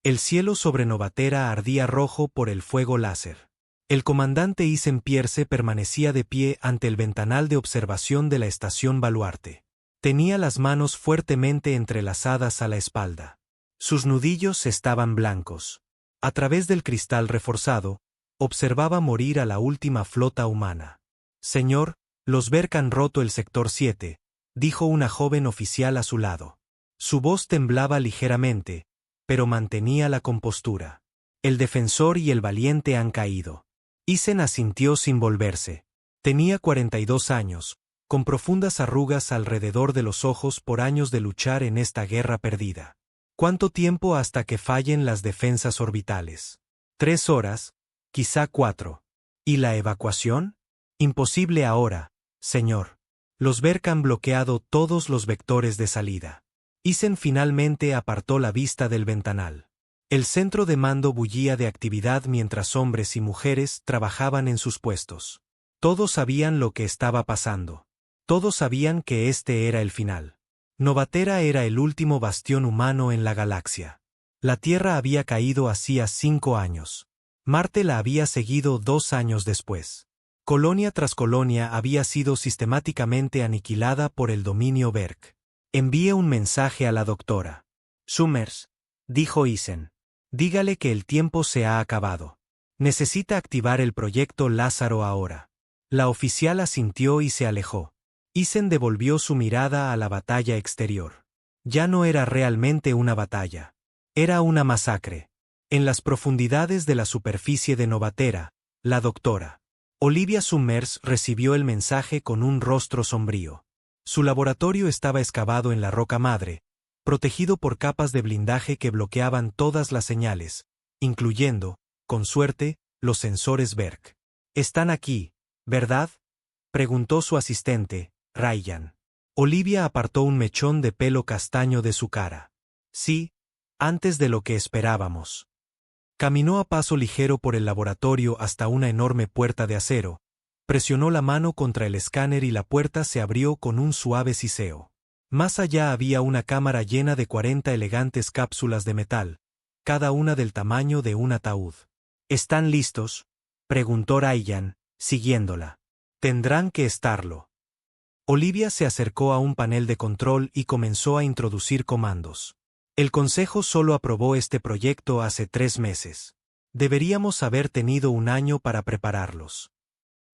El cielo sobre Novatera ardía rojo por el fuego láser. El comandante Isen Pierce permanecía de pie ante el ventanal de observación de la estación Baluarte. Tenía las manos fuertemente entrelazadas a la espalda. Sus nudillos estaban blancos. A través del cristal reforzado, observaba morir a la última flota humana. «Señor, los Berk han roto el sector 7», dijo una joven oficial a su lado. Su voz temblaba ligeramente, pero mantenía la compostura. «El defensor y el valiente han caído». Isen asintió sin volverse. Tenía 42 años, con profundas arrugas alrededor de los ojos por años de luchar en esta guerra perdida. ¿Cuánto tiempo hasta que fallen las defensas orbitales? 3 horas, quizá 4. ¿Y la evacuación? Imposible ahora, señor. Los Berk han bloqueado todos los vectores de salida. Isen finalmente apartó la vista del ventanal. El centro de mando bullía de actividad mientras hombres y mujeres trabajaban en sus puestos. Todos sabían lo que estaba pasando. Todos sabían que este era el final. Novatera era el último bastión humano en la galaxia. La Tierra había caído hacía 5 años. Marte la había seguido 2 años después. Colonia tras colonia había sido sistemáticamente aniquilada por el dominio Berk. Envíe un mensaje a la doctora Summers, dijo Isen. Dígale que el tiempo se ha acabado. Necesita activar el proyecto Lázaro ahora. La oficial asintió y se alejó. Isen devolvió su mirada a la batalla exterior. Ya no era realmente una batalla. Era una masacre. En las profundidades de la superficie de Novatera, la doctora Olivia Summers recibió el mensaje con un rostro sombrío. Su laboratorio estaba excavado en la roca madre, protegido por capas de blindaje que bloqueaban todas las señales, incluyendo, con suerte, los sensores Berk. «Están aquí, ¿verdad?», preguntó su asistente, Ryan. Olivia apartó un mechón de pelo castaño de su cara. «Sí, antes de lo que esperábamos». Caminó a paso ligero por el laboratorio hasta una enorme puerta de acero, presionó la mano contra el escáner y la puerta se abrió con un suave siseo. Más allá había una cámara llena de 40 elegantes cápsulas de metal, cada una del tamaño de un ataúd. «¿Están listos?», preguntó Ryan, siguiéndola. «Tendrán que estarlo». Olivia se acercó a un panel de control y comenzó a introducir comandos. «El Consejo solo aprobó este proyecto hace 3 meses. Deberíamos haber tenido un año para prepararlos».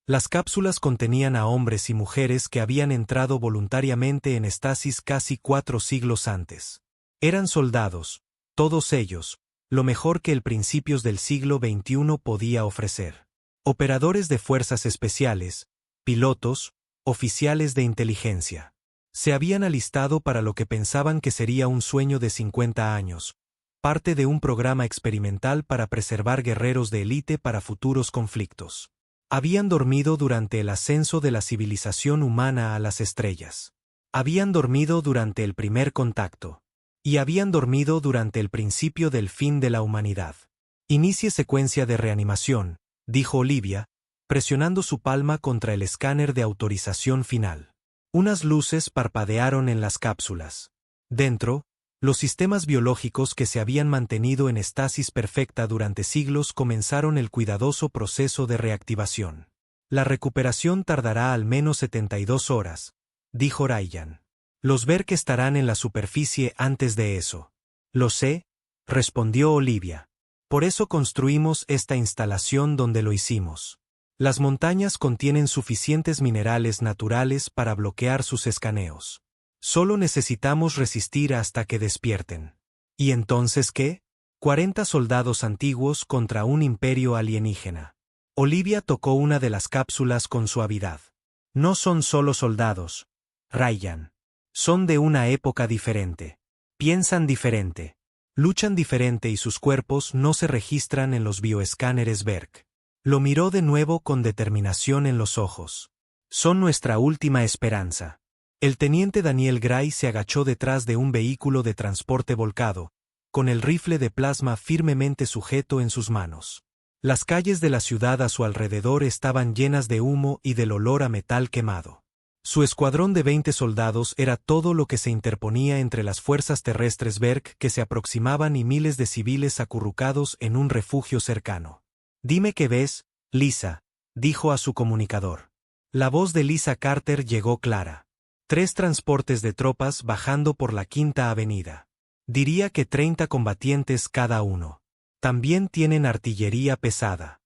Las cápsulas contenían a hombres y mujeres que habían entrado voluntariamente en estasis casi 4 siglos antes. Eran soldados, todos ellos, lo mejor que el principios del siglo XXI podía ofrecer. Operadores de fuerzas especiales, pilotos, oficiales de inteligencia. Se habían alistado para lo que pensaban que sería un sueño de 50 años, parte de un programa experimental para preservar guerreros de élite para futuros conflictos. Habían dormido durante el ascenso de la civilización humana a las estrellas. Habían dormido durante el primer contacto. Y habían dormido durante el principio del fin de la humanidad. «Inicie secuencia de reanimación», dijo Olivia, presionando su palma contra el escáner de autorización final. Unas luces parpadearon en las cápsulas. Dentro, los sistemas biológicos que se habían mantenido en estasis perfecta durante siglos comenzaron el cuidadoso proceso de reactivación. «La recuperación tardará al menos 72 horas», dijo Ryan. «Los Berk estarán en la superficie antes de eso». «Lo sé», respondió Olivia. «Por eso construimos esta instalación donde lo hicimos. Las montañas contienen suficientes minerales naturales para bloquear sus escaneos. Solo necesitamos resistir hasta que despierten». «¿Y entonces qué?». 40 soldados antiguos contra un imperio alienígena. Olivia tocó una de las cápsulas con suavidad. «No son solo soldados, Ryan. Son de una época diferente. Piensan diferente. Luchan diferente y sus cuerpos no se registran en los bioescáneres Berk». Lo miró de nuevo con determinación en los ojos. «Son nuestra última esperanza». El teniente Daniel Gray se agachó detrás de un vehículo de transporte volcado, con el rifle de plasma firmemente sujeto en sus manos. Las calles de la ciudad a su alrededor estaban llenas de humo y del olor a metal quemado. Su escuadrón de 20 soldados era todo lo que se interponía entre las fuerzas terrestres Berk que se aproximaban y miles de civiles acurrucados en un refugio cercano. «Dime qué ves, Lisa», dijo a su comunicador. La voz de Lisa Carter llegó clara. 3 transportes de tropas bajando por la Quinta Avenida. Diría que 30 combatientes cada uno. También tienen artillería pesada.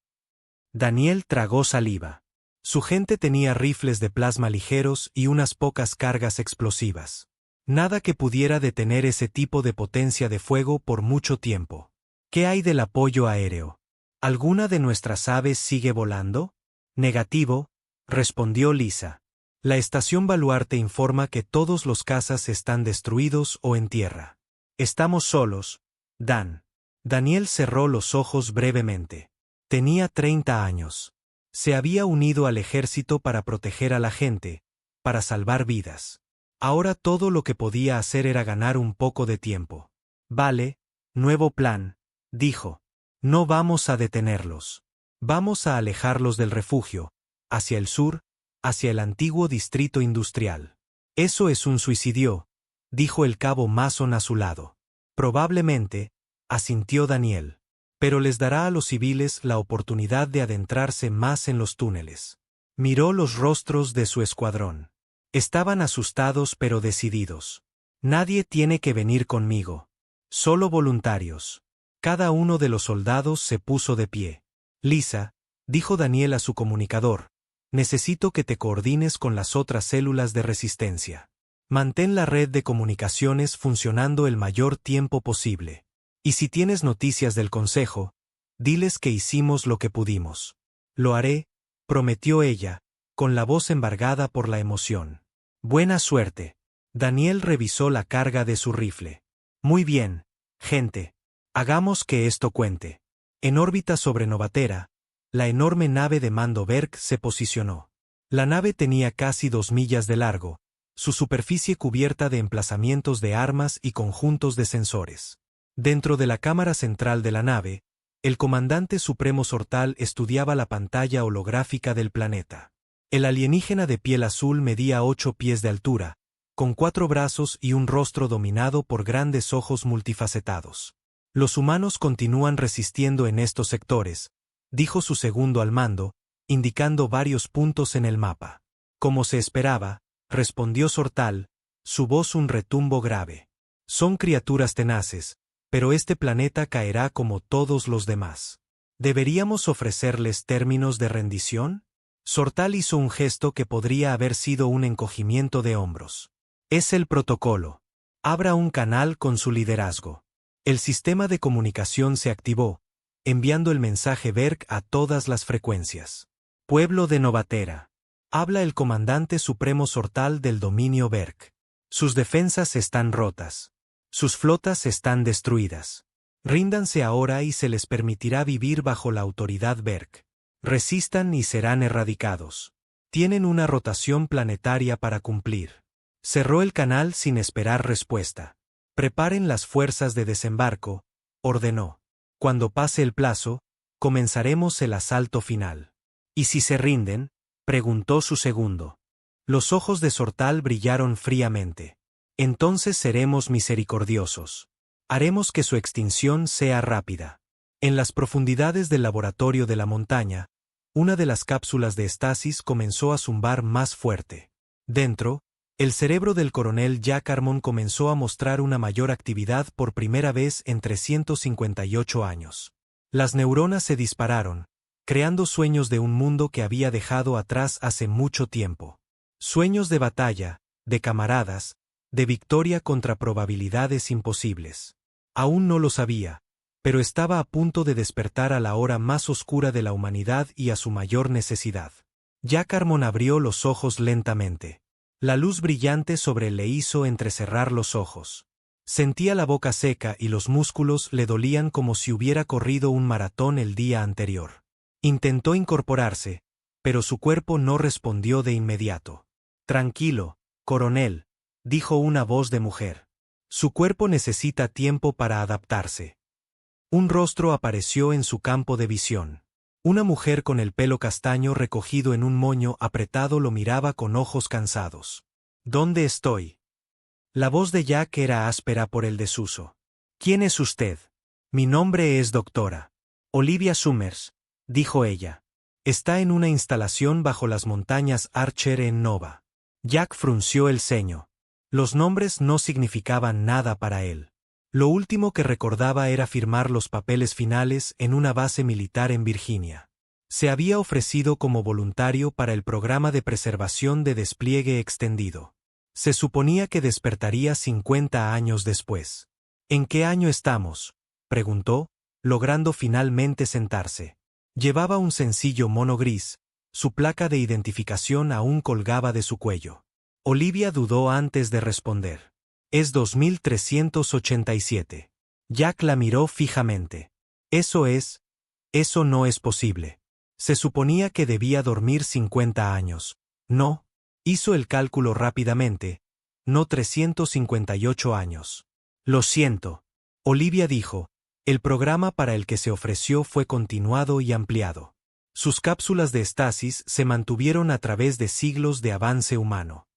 Daniel tragó saliva. Su gente tenía rifles de plasma ligeros y unas pocas cargas explosivas. Nada que pudiera detener ese tipo de potencia de fuego por mucho tiempo. ¿Qué hay del apoyo aéreo? ¿Alguna de nuestras aves sigue volando? Negativo, respondió Lisa. La estación Baluarte informa que todos los cazas están destruidos o en tierra. Estamos solos, Dan. Daniel cerró los ojos brevemente. Tenía 30 años. Se había unido al ejército para proteger a la gente, para salvar vidas. Ahora todo lo que podía hacer era ganar un poco de tiempo. Vale, nuevo plan, dijo. No vamos a detenerlos. Vamos a alejarlos del refugio, hacia el sur, hacia el antiguo distrito industrial. Eso es un suicidio, dijo el cabo Mason a su lado. Probablemente, asintió Daniel. Pero les dará a los civiles la oportunidad de adentrarse más en los túneles. Miró los rostros de su escuadrón. Estaban asustados pero decididos. Nadie tiene que venir conmigo. Solo voluntarios. Cada uno de los soldados se puso de pie. Lisa, dijo Daniel a su comunicador, necesito que te coordines con las otras células de resistencia. Mantén la red de comunicaciones funcionando el mayor tiempo posible. Y si tienes noticias del consejo, diles que hicimos lo que pudimos. Lo haré, prometió ella, con la voz embargada por la emoción. Buena suerte. Daniel revisó la carga de su rifle. Muy bien, gente. Hagamos que esto cuente. En órbita sobre Novatera, la enorme nave de mando Berk se posicionó. La nave tenía casi 2 millas de largo, su superficie cubierta de emplazamientos de armas y conjuntos de sensores. Dentro de la cámara central de la nave, el comandante supremo Sortal estudiaba la pantalla holográfica del planeta. El alienígena de piel azul medía 8 pies de altura, con 4 brazos y un rostro dominado por grandes ojos multifacetados. Los humanos continúan resistiendo en estos sectores, dijo su segundo al mando, indicando varios puntos en el mapa. Como se esperaba, respondió Sortal, su voz un retumbo grave. Son criaturas tenaces, pero este planeta caerá como todos los demás. ¿Deberíamos ofrecerles términos de rendición? Sortal hizo un gesto que podría haber sido un encogimiento de hombros. Es el protocolo. Abra un canal con su liderazgo. El sistema de comunicación se activó, enviando el mensaje Berk a todas las frecuencias. Pueblo de Novatera. Habla el comandante supremo Sortal del dominio Berk. Sus defensas están rotas. Sus flotas están destruidas. Ríndanse ahora y se les permitirá vivir bajo la autoridad Berk. Resistan y serán erradicados. Tienen una rotación planetaria para cumplir. Cerró el canal sin esperar respuesta. Preparen las fuerzas de desembarco, ordenó. Cuando pase el plazo, comenzaremos el asalto final. ¿Y si se rinden?, preguntó su segundo. Los ojos de Sortal brillaron fríamente. Entonces seremos misericordiosos. Haremos que su extinción sea rápida. En las profundidades del laboratorio de la montaña, una de las cápsulas de estasis comenzó a zumbar más fuerte. Dentro, el cerebro del coronel Jack Harmon comenzó a mostrar una mayor actividad por primera vez en 358 años. Las neuronas se dispararon, creando sueños de un mundo que había dejado atrás hace mucho tiempo. Sueños de batalla, de camaradas, de victoria contra probabilidades imposibles. Aún no lo sabía, pero estaba a punto de despertar a la hora más oscura de la humanidad y a su mayor necesidad. Jack Harmon abrió los ojos lentamente. La luz brillante sobre él le hizo entrecerrar los ojos. Sentía la boca seca y los músculos le dolían como si hubiera corrido un maratón el día anterior. Intentó incorporarse, pero su cuerpo no respondió de inmediato. Tranquilo, coronel, dijo una voz de mujer. Su cuerpo necesita tiempo para adaptarse. Un rostro apareció en su campo de visión. Una mujer con el pelo castaño recogido en un moño apretado lo miraba con ojos cansados. ¿Dónde estoy? La voz de Jack era áspera por el desuso. ¿Quién es usted? Mi nombre es doctora Olivia Summers, dijo ella. Está en una instalación bajo las montañas Archer en Nova. Jack frunció el ceño. Los nombres no significaban nada para él. Lo último que recordaba era firmar los papeles finales en una base militar en Virginia. Se había ofrecido como voluntario para el programa de preservación de despliegue extendido. Se suponía que despertaría 50 años después. ¿En qué año estamos?, preguntó, logrando finalmente sentarse. Llevaba un sencillo mono gris, su placa de identificación aún colgaba de su cuello. Olivia dudó antes de responder. Es 2387. Jack la miró fijamente. Eso no es posible. Se suponía que debía dormir 50 años. No, hizo el cálculo rápidamente. No 358 años. Lo siento. Olivia dijo. El programa para el que se ofreció fue continuado y ampliado. Sus cápsulas de estasis se mantuvieron a través de siglos de avance humano.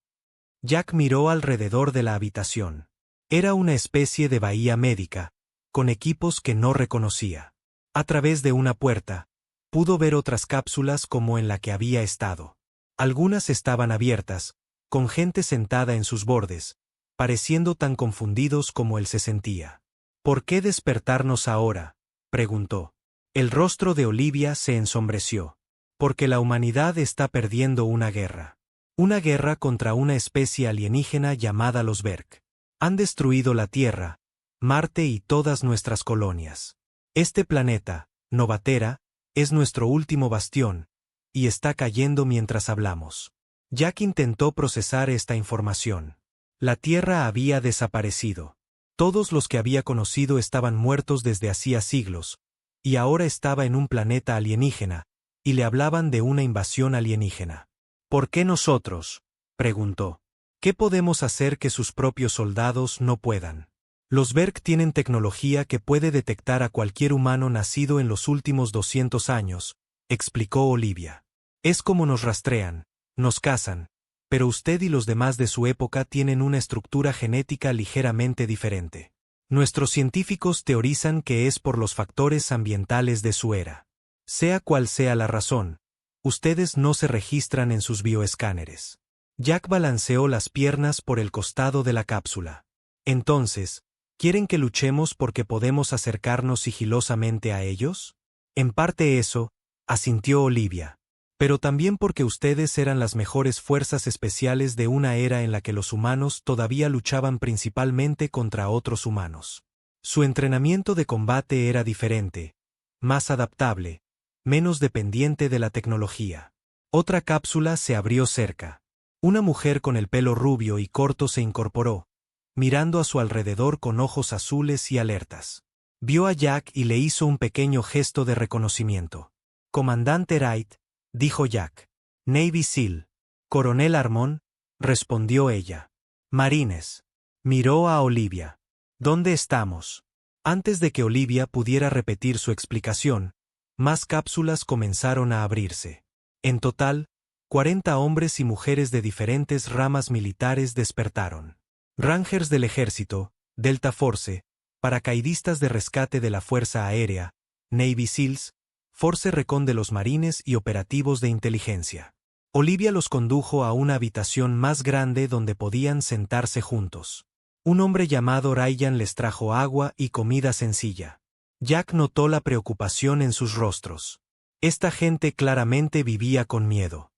Jack miró alrededor de la habitación. Era una especie de bahía médica, con equipos que no reconocía. A través de una puerta, pudo ver otras cápsulas como en la que había estado. Algunas estaban abiertas, con gente sentada en sus bordes, pareciendo tan confundidos como él se sentía. ¿Por qué despertarnos ahora?, preguntó. El rostro de Olivia se ensombreció. Porque la humanidad está perdiendo una guerra. Una guerra contra una especie alienígena llamada los Berk. Han destruido la Tierra, Marte y todas nuestras colonias. Este planeta, Novatera, es nuestro último bastión, y está cayendo mientras hablamos. Jack intentó procesar esta información. La Tierra había desaparecido. Todos los que había conocido estaban muertos desde hacía siglos, y ahora estaba en un planeta alienígena, y le hablaban de una invasión alienígena. ¿Por qué nosotros?, preguntó. ¿Qué podemos hacer que sus propios soldados no puedan? Los Berk tienen tecnología que puede detectar a cualquier humano nacido en los últimos 200 años, explicó Olivia. Es como nos rastrean, nos cazan, pero usted y los demás de su época tienen una estructura genética ligeramente diferente. Nuestros científicos teorizan que es por los factores ambientales de su era. Sea cual sea la razón, ustedes no se registran en sus bioescáneres. Jack balanceó las piernas por el costado de la cápsula. Entonces, ¿quieren que luchemos porque podemos acercarnos sigilosamente a ellos? En parte eso, asintió Olivia. Pero también porque ustedes eran las mejores fuerzas especiales de una era en la que los humanos todavía luchaban principalmente contra otros humanos. Su entrenamiento de combate era diferente, más adaptable, menos dependiente de la tecnología. Otra cápsula se abrió cerca. Una mujer con el pelo rubio y corto se incorporó, mirando a su alrededor con ojos azules y alertas. Vio a Jack y le hizo un pequeño gesto de reconocimiento. Comandante Wright, dijo Jack. Navy SEAL. Coronel Armón, respondió ella. Marines. Miró a Olivia. ¿Dónde estamos? Antes de que Olivia pudiera repetir su explicación, más cápsulas comenzaron a abrirse. En total, 40 hombres y mujeres de diferentes ramas militares despertaron. Rangers del Ejército, Delta Force, paracaidistas de rescate de la Fuerza Aérea, Navy SEALs, Force Recon de los Marines y operativos de inteligencia. Olivia los condujo a una habitación más grande donde podían sentarse juntos. Un hombre llamado Ryan les trajo agua y comida sencilla. Jack notó la preocupación en sus rostros. Esta gente claramente vivía con miedo.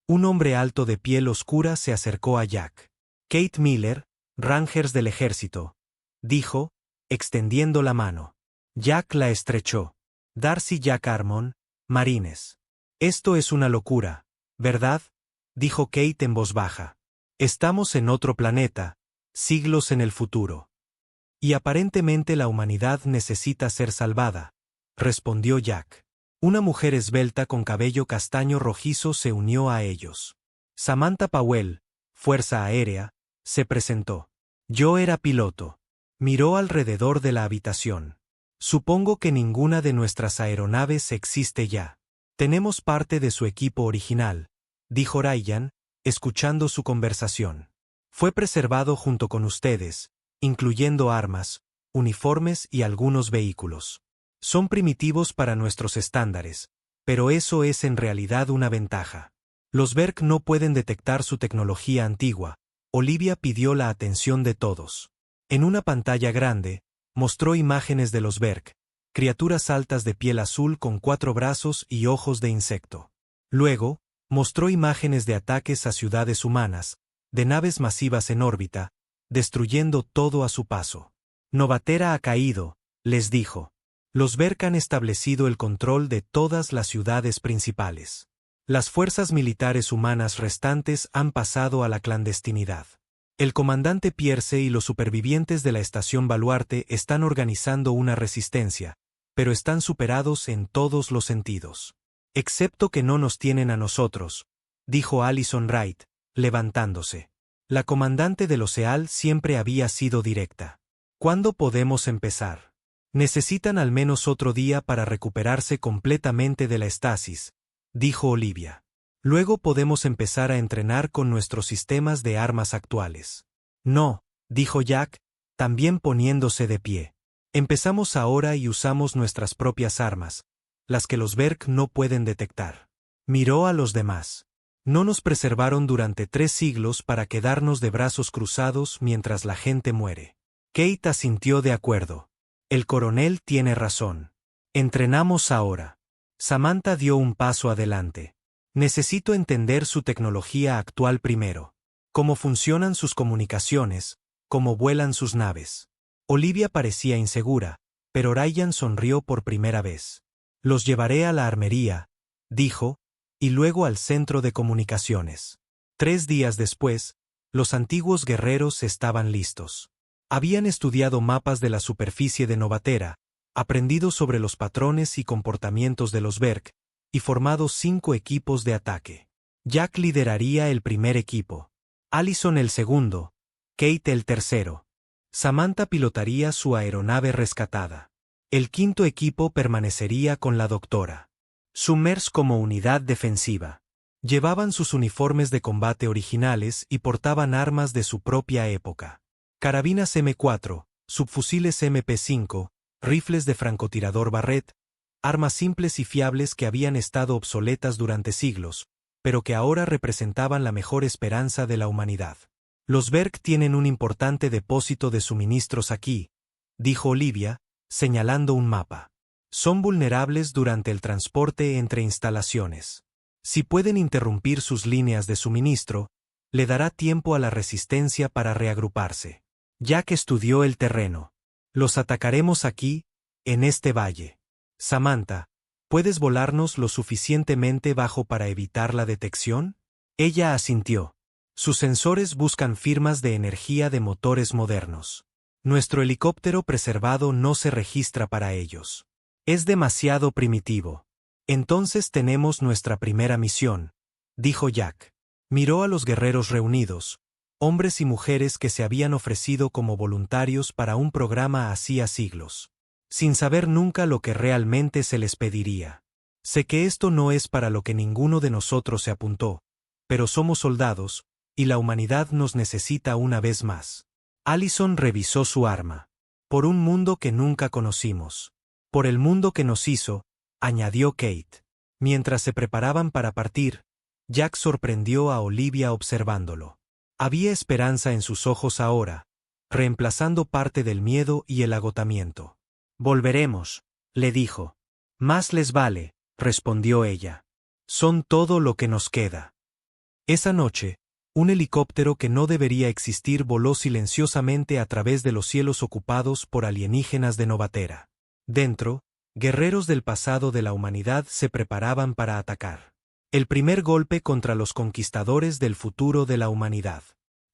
Un hombre alto de piel oscura se acercó a Jack. Kate Miller, Rangers del Ejército, dijo, extendiendo la mano. Jack la estrechó. Darcy Jack Armon, Marines. Esto es una locura, ¿verdad?, dijo Kate en voz baja. Estamos en otro planeta, siglos en el futuro. Y aparentemente la humanidad necesita ser salvada, respondió Jack. Una mujer esbelta con cabello castaño rojizo se unió a ellos. Samantha Powell, Fuerza Aérea, se presentó. Yo era piloto. Miró alrededor de la habitación. Supongo que ninguna de nuestras aeronaves existe ya. Tenemos parte de su equipo original, dijo Ryan, escuchando su conversación. Fue preservado junto con ustedes, incluyendo armas, uniformes y algunos vehículos. Son primitivos para nuestros estándares, pero eso es en realidad una ventaja. Los Berk no pueden detectar su tecnología antigua. Olivia pidió la atención de todos. En una pantalla grande, mostró imágenes de los Berk, criaturas altas de piel azul con 4 brazos y ojos de insecto. Luego, mostró imágenes de ataques a ciudades humanas, de naves masivas en órbita, destruyendo todo a su paso. Novatera ha caído, les dijo. Los Berk han establecido el control de todas las ciudades principales. Las fuerzas militares humanas restantes han pasado a la clandestinidad. El comandante Pierce y los supervivientes de la estación Baluarte están organizando una resistencia, pero están superados en todos los sentidos. Excepto que no nos tienen a nosotros, dijo Allison Wright, levantándose. La comandante del OSEAL siempre había sido directa. ¿Cuándo podemos empezar? Necesitan al menos otro día para recuperarse completamente de la estasis, dijo Olivia. Luego podemos empezar a entrenar con nuestros sistemas de armas actuales. No, dijo Jack, también poniéndose de pie. Empezamos ahora y usamos nuestras propias armas, las que los Berk no pueden detectar. Miró a los demás. No nos preservaron durante 3 siglos para quedarnos de brazos cruzados mientras la gente muere. Kate asintió de acuerdo. El coronel tiene razón. Entrenamos ahora. Samantha dio un paso adelante. Necesito entender su tecnología actual primero. Cómo funcionan sus comunicaciones, cómo vuelan sus naves. Olivia parecía insegura, pero Ryan sonrió por primera vez. Los llevaré a la armería, dijo, y luego al centro de comunicaciones. 3 días después, los antiguos guerreros estaban listos. Habían estudiado mapas de la superficie de Novatera, aprendido sobre los patrones y comportamientos de los Berk, y formado 5 equipos de ataque. Jack lideraría el primer equipo, Allison el segundo, Kate el tercero. Samantha pilotaría su aeronave rescatada. El quinto equipo permanecería con la doctora Summers como unidad defensiva. Llevaban sus uniformes de combate originales y portaban armas de su propia época. Carabinas M4, subfusiles MP5, rifles de francotirador Barrett, armas simples y fiables que habían estado obsoletas durante siglos, pero que ahora representaban la mejor esperanza de la humanidad. Los Berk tienen un importante depósito de suministros aquí, dijo Olivia, señalando un mapa. Son vulnerables durante el transporte entre instalaciones. Si pueden interrumpir sus líneas de suministro, le dará tiempo a la resistencia para reagruparse. Jack estudió el terreno. Los atacaremos aquí, en este valle. Samantha, ¿puedes volarnos lo suficientemente bajo para evitar la detección? Ella asintió. Sus sensores buscan firmas de energía de motores modernos. Nuestro helicóptero preservado no se registra para ellos. Es demasiado primitivo. Entonces tenemos nuestra primera misión, dijo Jack. Miró a los guerreros reunidos, hombres y mujeres que se habían ofrecido como voluntarios para un programa hacía siglos, sin saber nunca lo que realmente se les pediría. Sé que esto no es para lo que ninguno de nosotros se apuntó, pero somos soldados, y la humanidad nos necesita una vez más. Allison revisó su arma. Por un mundo que nunca conocimos. Por el mundo que nos hizo, añadió Kate. Mientras se preparaban para partir, Jack sorprendió a Olivia observándolo. Había esperanza en sus ojos ahora, reemplazando parte del miedo y el agotamiento. Volveremos, le dijo. Más les vale, respondió ella. Son todo lo que nos queda. Esa noche, un helicóptero que no debería existir voló silenciosamente a través de los cielos ocupados por alienígenas de Novatera. Dentro, guerreros del pasado de la humanidad se preparaban para atacar. El primer golpe contra los conquistadores del futuro de la humanidad.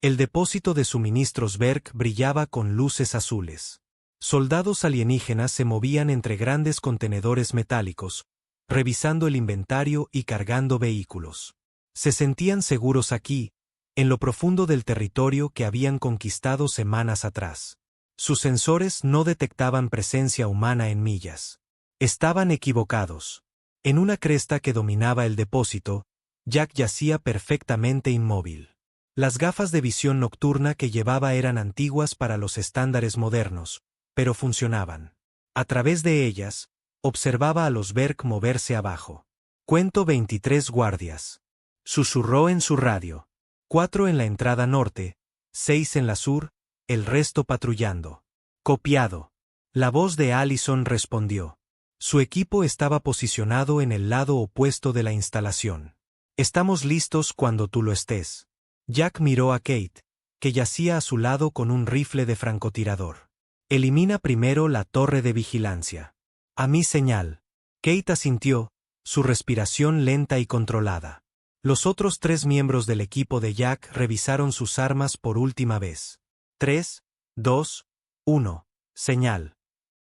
El depósito de suministros Berk brillaba con luces azules. Soldados alienígenas se movían entre grandes contenedores metálicos, revisando el inventario y cargando vehículos. Se sentían seguros aquí, en lo profundo del territorio que habían conquistado semanas atrás. Sus sensores no detectaban presencia humana en millas. Estaban equivocados. En una cresta que dominaba el depósito, Jack yacía perfectamente inmóvil. Las gafas de visión nocturna que llevaba eran antiguas para los estándares modernos, pero funcionaban. A través de ellas, observaba a los Berk moverse abajo. Cuento 23 guardias. Susurró en su radio. 4 en la entrada norte, 6 en la sur, el resto patrullando. Copiado. La voz de Allison respondió. Su equipo estaba posicionado en el lado opuesto de la instalación. Estamos listos cuando tú lo estés. Jack miró a Kate, que yacía a su lado con un rifle de francotirador. Elimina primero la torre de vigilancia. A mi señal. Kate asintió, su respiración lenta y controlada. Los otros 3 miembros del equipo de Jack revisaron sus armas por última vez. 3, 2, 1. Señal.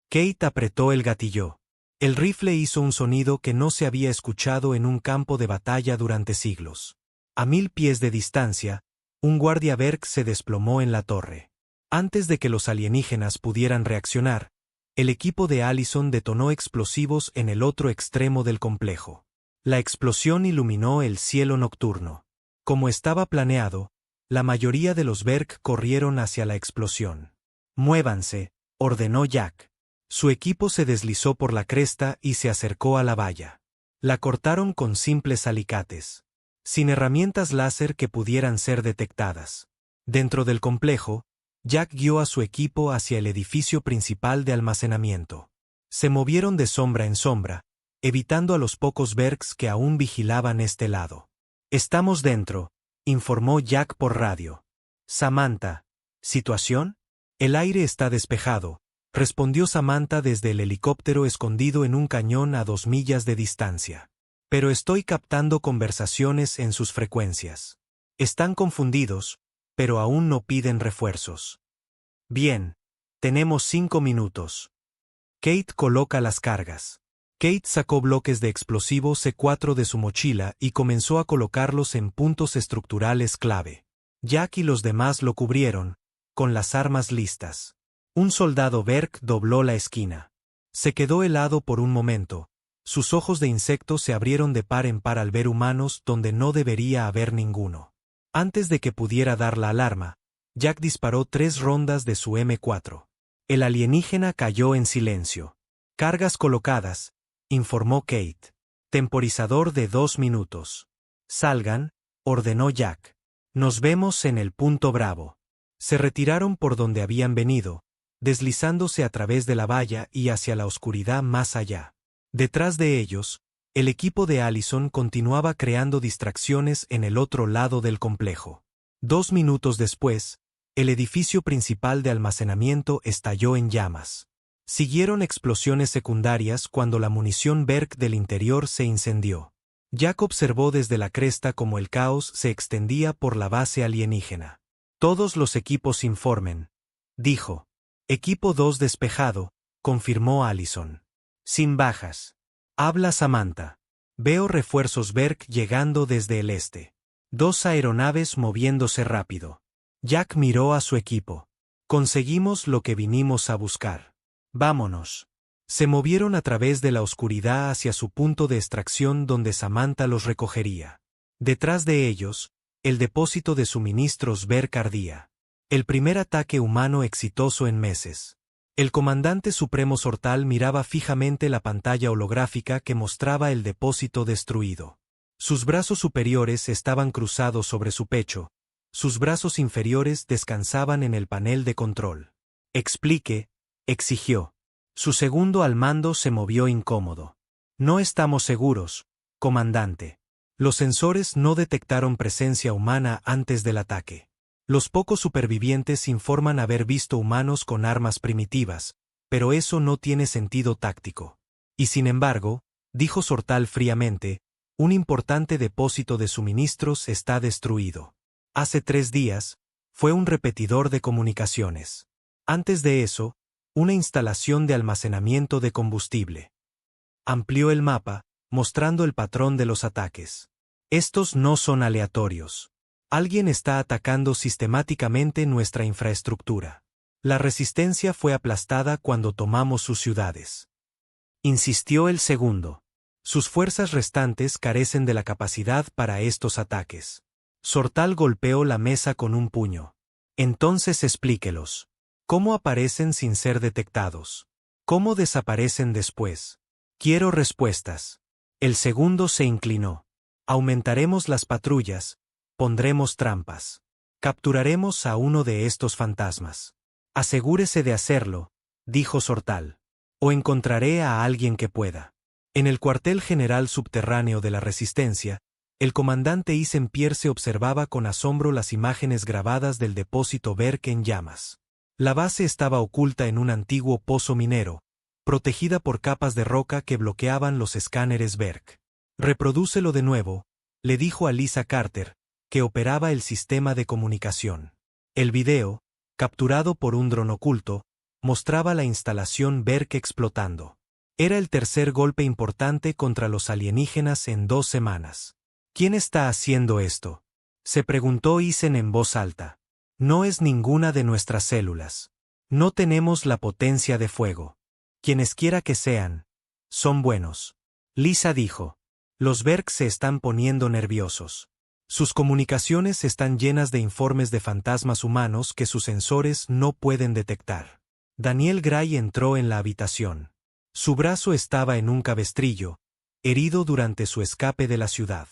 Kate apretó el gatillo. El rifle hizo un sonido que no se había escuchado en un campo de batalla durante siglos. A 1000 pies de distancia, un guardia Berk se desplomó en la torre. Antes de que los alienígenas pudieran reaccionar, el equipo de Allison detonó explosivos en el otro extremo del complejo. La explosión iluminó el cielo nocturno. Como estaba planeado, la mayoría de los Berk corrieron hacia la explosión. «Muévanse», ordenó Jack. Su equipo se deslizó por la cresta y se acercó a la valla. La cortaron con simples alicates, sin herramientas láser que pudieran ser detectadas. Dentro del complejo, Jack guió a su equipo hacia el edificio principal de almacenamiento. Se movieron de sombra en sombra, evitando a los pocos Berks que aún vigilaban este lado. «Estamos dentro», informó Jack por radio. «Samantha, ¿situación?» «El aire está despejado», respondió Samantha desde el helicóptero escondido en un cañón a 2 millas de distancia. «Pero estoy captando conversaciones en sus frecuencias. Están confundidos, pero aún no piden refuerzos». «Bien, tenemos 5 minutos». Kate coloca las cargas. Kate sacó bloques de explosivo C4 de su mochila y comenzó a colocarlos en puntos estructurales clave. Jack y los demás lo cubrieron, con las armas listas. Un soldado Berk dobló la esquina. Se quedó helado por un momento. Sus ojos de insecto se abrieron de par en par al ver humanos donde no debería haber ninguno. Antes de que pudiera dar la alarma, Jack disparó 3 rondas de su M4. El alienígena cayó en silencio. «Cargas colocadas», informó Kate. «Temporizador de 2 minutos». «Salgan», ordenó Jack. «Nos vemos en el punto Bravo». Se retiraron por donde habían venido, deslizándose a través de la valla y hacia la oscuridad más allá. Detrás de ellos, el equipo de Allison continuaba creando distracciones en el otro lado del complejo. 2 minutos después, el edificio principal de almacenamiento estalló en llamas. Siguieron explosiones secundarias cuando la munición Berk del interior se incendió. Jack observó desde la cresta cómo el caos se extendía por la base alienígena. «Todos los equipos informen», dijo. «Equipo 2 despejado», confirmó Allison. «Sin bajas». «Habla Samantha. Veo refuerzos Berk llegando desde el este. 2 aeronaves moviéndose rápido». Jack miró a su equipo. «Conseguimos lo que vinimos a buscar. Vámonos». Se movieron a través de la oscuridad hacia su punto de extracción donde Samantha los recogería. Detrás de ellos, el depósito de suministros Berk ardía. El primer ataque humano exitoso en meses. El comandante supremo Sortal miraba fijamente la pantalla holográfica que mostraba el depósito destruido. Sus brazos superiores estaban cruzados sobre su pecho, sus brazos inferiores descansaban en el panel de control. «Explique», exigió. Su segundo al mando se movió incómodo. «No estamos seguros, comandante. Los sensores no detectaron presencia humana antes del ataque. Los pocos supervivientes informan haber visto humanos con armas primitivas, pero eso no tiene sentido táctico. Y sin embargo», dijo Sortal fríamente, «un importante depósito de suministros está destruido. Hace 3 días, fue un repetidor de comunicaciones. Antes de eso, una instalación de almacenamiento de combustible». Amplió el mapa, mostrando el patrón de los ataques. «Estos no son aleatorios. Alguien está atacando sistemáticamente nuestra infraestructura. La resistencia fue aplastada cuando tomamos sus ciudades». Insistió el segundo. Sus fuerzas restantes carecen de la capacidad para estos ataques. Sortal golpeó la mesa con un puño. Entonces explíquelos. ¿Cómo aparecen sin ser detectados? ¿Cómo desaparecen después? Quiero respuestas. El segundo se inclinó. Aumentaremos las patrullas, pondremos trampas. Capturaremos a uno de estos fantasmas. Asegúrese de hacerlo, dijo Sortal. O encontraré a alguien que pueda. En el cuartel general subterráneo de la Resistencia, el comandante Eisenpierce observaba con asombro las imágenes grabadas del depósito Berk en llamas. La base estaba oculta en un antiguo pozo minero, protegida por capas de roca que bloqueaban los escáneres Berk. Reprodúcelo de nuevo, le dijo a Lisa Carter, que operaba el sistema de comunicación. El video, capturado por un dron oculto, mostraba la instalación Berk explotando. Era el tercer golpe importante contra los alienígenas en 2 semanas. ¿Quién está haciendo esto?, se preguntó Eisen en voz alta. No es ninguna de nuestras células. No tenemos la potencia de fuego. Quienesquiera que sean, son buenos. Lisa dijo. Los Berk se están poniendo nerviosos. Sus comunicaciones están llenas de informes de fantasmas humanos que sus sensores no pueden detectar. Daniel Gray entró en la habitación. Su brazo estaba en un cabestrillo, herido durante su escape de la ciudad.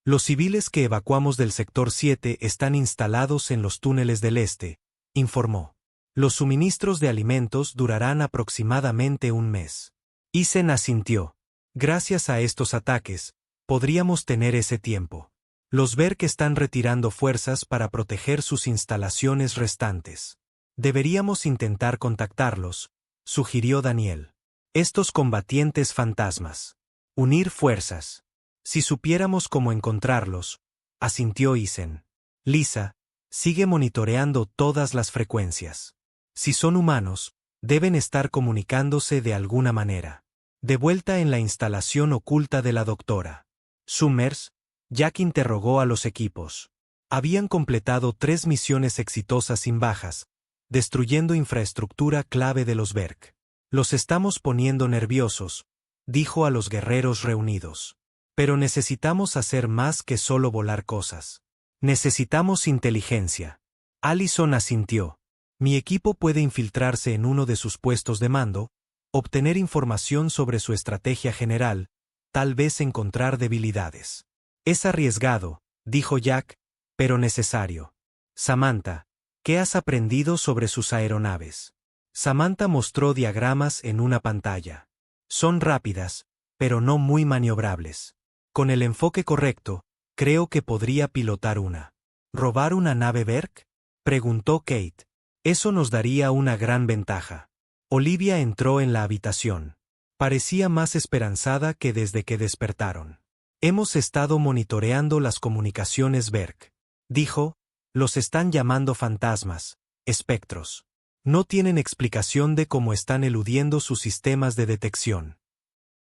Los civiles que evacuamos del sector 7 están instalados en los túneles del este, informó. Los suministros de alimentos durarán aproximadamente un mes. Eisen asintió. Gracias a estos ataques, podríamos tener ese tiempo. Los Berk están retirando fuerzas para proteger sus instalaciones restantes. Deberíamos intentar contactarlos, sugirió Daniel. Estos combatientes fantasmas. Unir fuerzas. Si supiéramos cómo encontrarlos, asintió Eisen. Lisa, sigue monitoreando todas las frecuencias. Si son humanos, deben estar comunicándose de alguna manera. De vuelta en la instalación oculta de la doctora Summers, Jack interrogó a los equipos. Habían completado 3 misiones exitosas sin bajas, destruyendo infraestructura clave de los Berk. Los estamos poniendo nerviosos, dijo a los guerreros reunidos. Pero necesitamos hacer más que solo volar cosas. Necesitamos inteligencia. Allison asintió. Mi equipo puede infiltrarse en uno de sus puestos de mando, obtener información sobre su estrategia general, tal vez encontrar debilidades. Es arriesgado, dijo Jack, pero necesario. Samantha, ¿qué has aprendido sobre sus aeronaves? Samantha mostró diagramas en una pantalla. Son rápidas, pero no muy maniobrables. Con el enfoque correcto, creo que podría pilotar una. ¿Robar una nave Berk?, preguntó Kate. Eso nos daría una gran ventaja. Olivia entró en la habitación. Parecía más esperanzada que desde que despertaron. Hemos estado monitoreando las comunicaciones Berk. Dijo, los están llamando fantasmas, espectros. No tienen explicación de cómo están eludiendo sus sistemas de detección.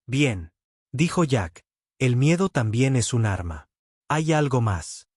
Bien, dijo Jack, el miedo también es un arma. Hay algo más.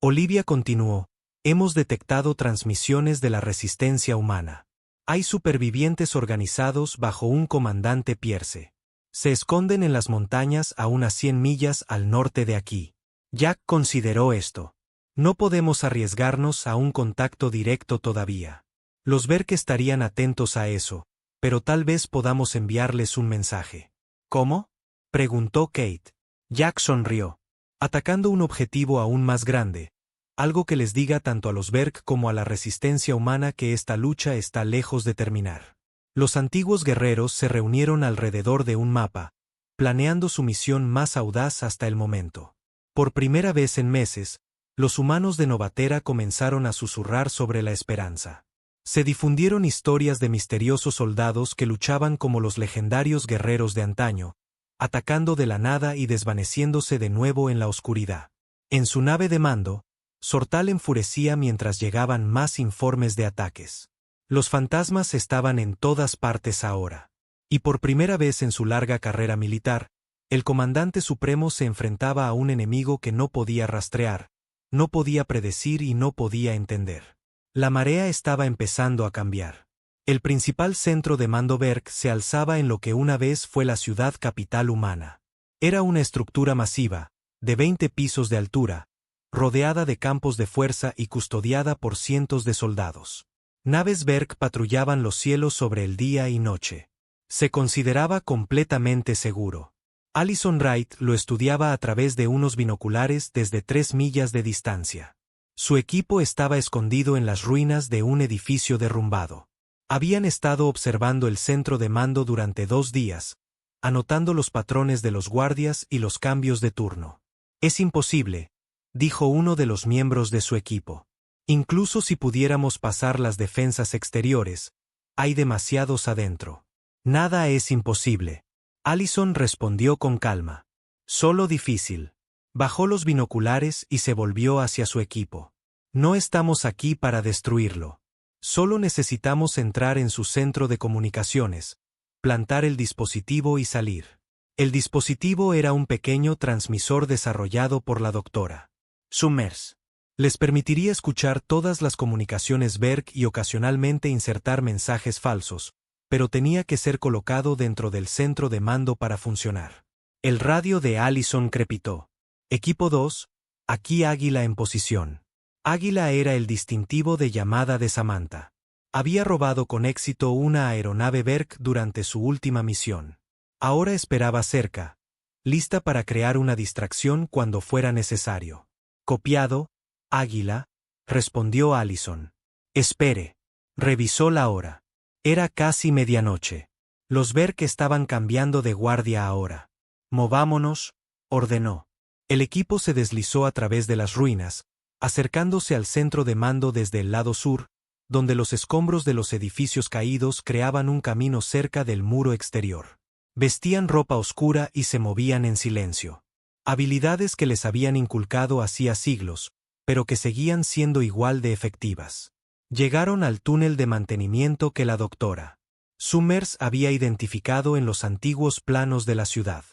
Olivia continuó, hemos detectado transmisiones de la resistencia humana. Hay supervivientes organizados bajo un comandante Pierce. Se esconden en las montañas a unas 100 millas al norte de aquí. Jack consideró esto. No podemos arriesgarnos a un contacto directo todavía. Los Berk estarían atentos a eso, pero tal vez podamos enviarles un mensaje. ¿Cómo?, preguntó Kate. Jack sonrió. Atacando un objetivo aún más grande. Algo que les diga tanto a los Berk como a la resistencia humana que esta lucha está lejos de terminar. Los antiguos guerreros se reunieron alrededor de un mapa, planeando su misión más audaz hasta el momento. Por primera vez en meses, los humanos de Novatera comenzaron a susurrar sobre la esperanza. Se difundieron historias de misteriosos soldados que luchaban como los legendarios guerreros de antaño, atacando de la nada y desvaneciéndose de nuevo en la oscuridad. En su nave de mando, Sortal enfurecía mientras llegaban más informes de ataques. Los fantasmas estaban en todas partes ahora. Y por primera vez en su larga carrera militar, el comandante supremo se enfrentaba a un enemigo que no podía rastrear, no podía predecir y no podía entender. La marea estaba empezando a cambiar. El principal centro de mando Berk se alzaba en lo que una vez fue la ciudad capital humana. Era una estructura masiva, de 20 pisos de altura, rodeada de campos de fuerza y custodiada por cientos de soldados. Naves Berk patrullaban los cielos sobre el día y noche. Se consideraba completamente seguro. Allison Wright lo estudiaba a través de unos binoculares desde 3 millas de distancia. Su equipo estaba escondido en las ruinas de un edificio derrumbado. Habían estado observando el centro de mando durante 2 días, anotando los patrones de los guardias y los cambios de turno. «Es imposible», dijo uno de los miembros de su equipo. «Incluso si pudiéramos pasar las defensas exteriores, hay demasiados adentro. Nada es imposible». Allison respondió con calma. «Solo difícil». Bajó los binoculares y se volvió hacia su equipo. «No estamos aquí para destruirlo. Solo necesitamos entrar en su centro de comunicaciones, plantar el dispositivo y salir». El dispositivo era un pequeño transmisor desarrollado por la doctora Summers. Les permitiría escuchar todas las comunicaciones Berk y ocasionalmente insertar mensajes falsos, pero tenía que ser colocado dentro del centro de mando para funcionar. El radio de Allison crepitó. «Equipo 2, aquí Águila en posición». Águila era el distintivo de llamada de Samantha. Había robado con éxito una aeronave Berk durante su última misión. Ahora esperaba cerca, lista para crear una distracción cuando fuera necesario. «Copiado, Águila», respondió Allison. «Espere». Revisó la hora. Era casi medianoche. Los Berk estaban cambiando de guardia ahora. «Movámonos», ordenó. El equipo se deslizó a través de las ruinas, acercándose al centro de mando desde el lado sur, donde los escombros de los edificios caídos creaban un camino cerca del muro exterior. Vestían ropa oscura y se movían en silencio. Habilidades que les habían inculcado hacía siglos, pero que seguían siendo igual de efectivas. Llegaron al túnel de mantenimiento que la doctora Summers había identificado en los antiguos planos de la ciudad.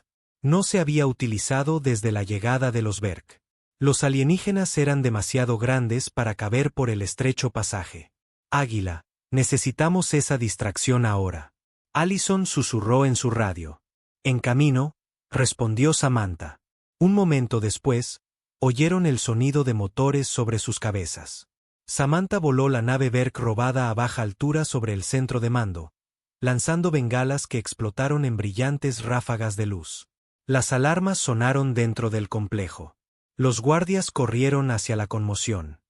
No se había utilizado desde la llegada de los Berk. Los alienígenas eran demasiado grandes para caber por el estrecho pasaje. «Águila, necesitamos esa distracción ahora». Allison susurró en su radio. «En camino», respondió Samantha. Un momento después, oyeron el sonido de motores sobre sus cabezas. Samantha voló la nave Berk robada a baja altura sobre el centro de mando, lanzando bengalas que explotaron en brillantes ráfagas de luz. Las alarmas sonaron dentro del complejo. Los guardias corrieron hacia la conmoción.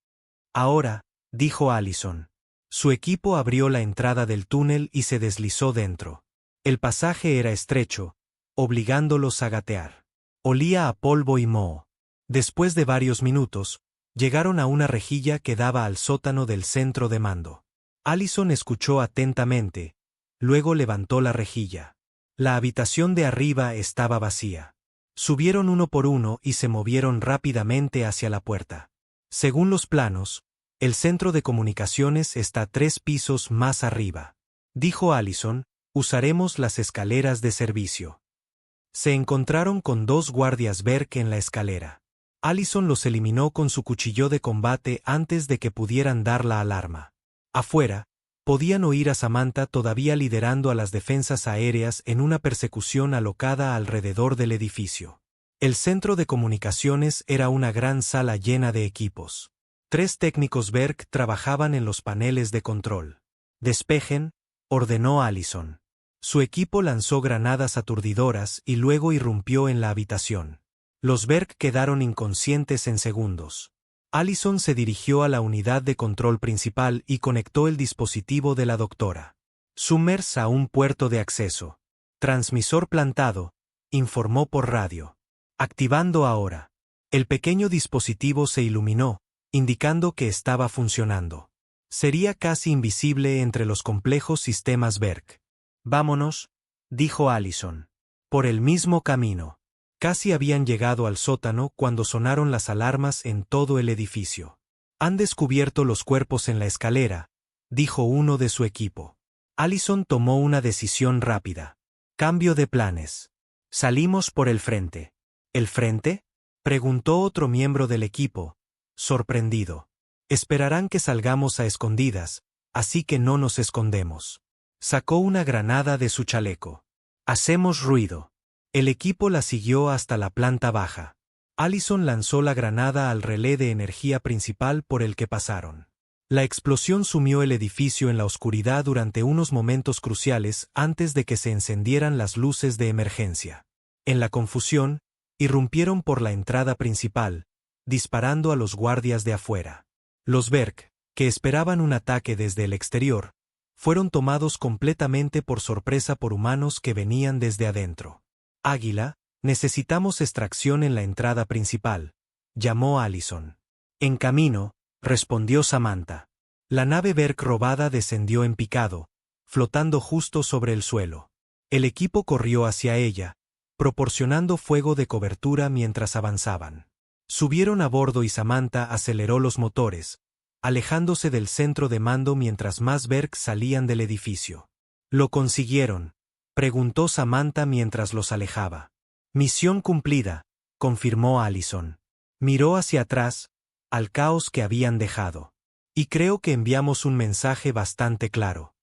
«Ahora», dijo Allison. Su equipo abrió la entrada del túnel y se deslizó dentro. El pasaje era estrecho, obligándolos a gatear. Olía a polvo y moho. Después de varios minutos, llegaron a una rejilla que daba al sótano del centro de mando. Allison escuchó atentamente, luego levantó la rejilla. La habitación de arriba estaba vacía. Subieron uno por uno y se movieron rápidamente hacia la puerta. Según los planos, el centro de comunicaciones está 3 pisos más arriba. Dijo Allison, usaremos las escaleras de servicio. Se encontraron con 2 guardias Berk en la escalera. Allison los eliminó con su cuchillo de combate antes de que pudieran dar la alarma. Afuera, podían oír a Samantha todavía liderando a las defensas aéreas en una persecución alocada alrededor del edificio. El centro de comunicaciones era una gran sala llena de equipos. 3 técnicos Berk trabajaban en los paneles de control. «Despejen», ordenó Allison. Su equipo lanzó granadas aturdidoras y luego irrumpió en la habitación. Los Berk quedaron inconscientes en segundos. Allison se dirigió a la unidad de control principal y conectó el dispositivo de la doctora Summers a un puerto de acceso. «Transmisor plantado», informó por radio. «Activando ahora». El pequeño dispositivo se iluminó, indicando que estaba funcionando. Sería casi invisible entre los complejos sistemas Berk. «Vámonos», dijo Allison. «Por el mismo camino». Casi habían llegado al sótano cuando sonaron las alarmas en todo el edificio. «Han descubierto los cuerpos en la escalera», dijo uno de su equipo. Allison tomó una decisión rápida. «Cambio de planes. Salimos por el frente». «¿El frente?», preguntó otro miembro del equipo, sorprendido. «Esperarán que salgamos a escondidas, así que no nos escondemos». Sacó una granada de su chaleco. «Hacemos ruido». El equipo la siguió hasta la planta baja. Allison lanzó la granada al relé de energía principal por el que pasaron. La explosión sumió el edificio en la oscuridad durante unos momentos cruciales antes de que se encendieran las luces de emergencia. En la confusión, irrumpieron por la entrada principal, disparando a los guardias de afuera. Los Berk, que esperaban un ataque desde el exterior, fueron tomados completamente por sorpresa por humanos que venían desde adentro. Águila, necesitamos extracción en la entrada principal, llamó Allison. En camino, respondió Samantha. La nave Berk robada descendió en picado, flotando justo sobre el suelo. El equipo corrió hacia ella, proporcionando fuego de cobertura mientras avanzaban. Subieron a bordo y Samantha aceleró los motores, alejándose del centro de mando mientras más Berk salían del edificio. ¿Lo consiguieron?, preguntó Samantha mientras los alejaba. Misión cumplida, confirmó Allison. Miró hacia atrás, al caos que habían dejado. Y creo que enviamos un mensaje bastante claro.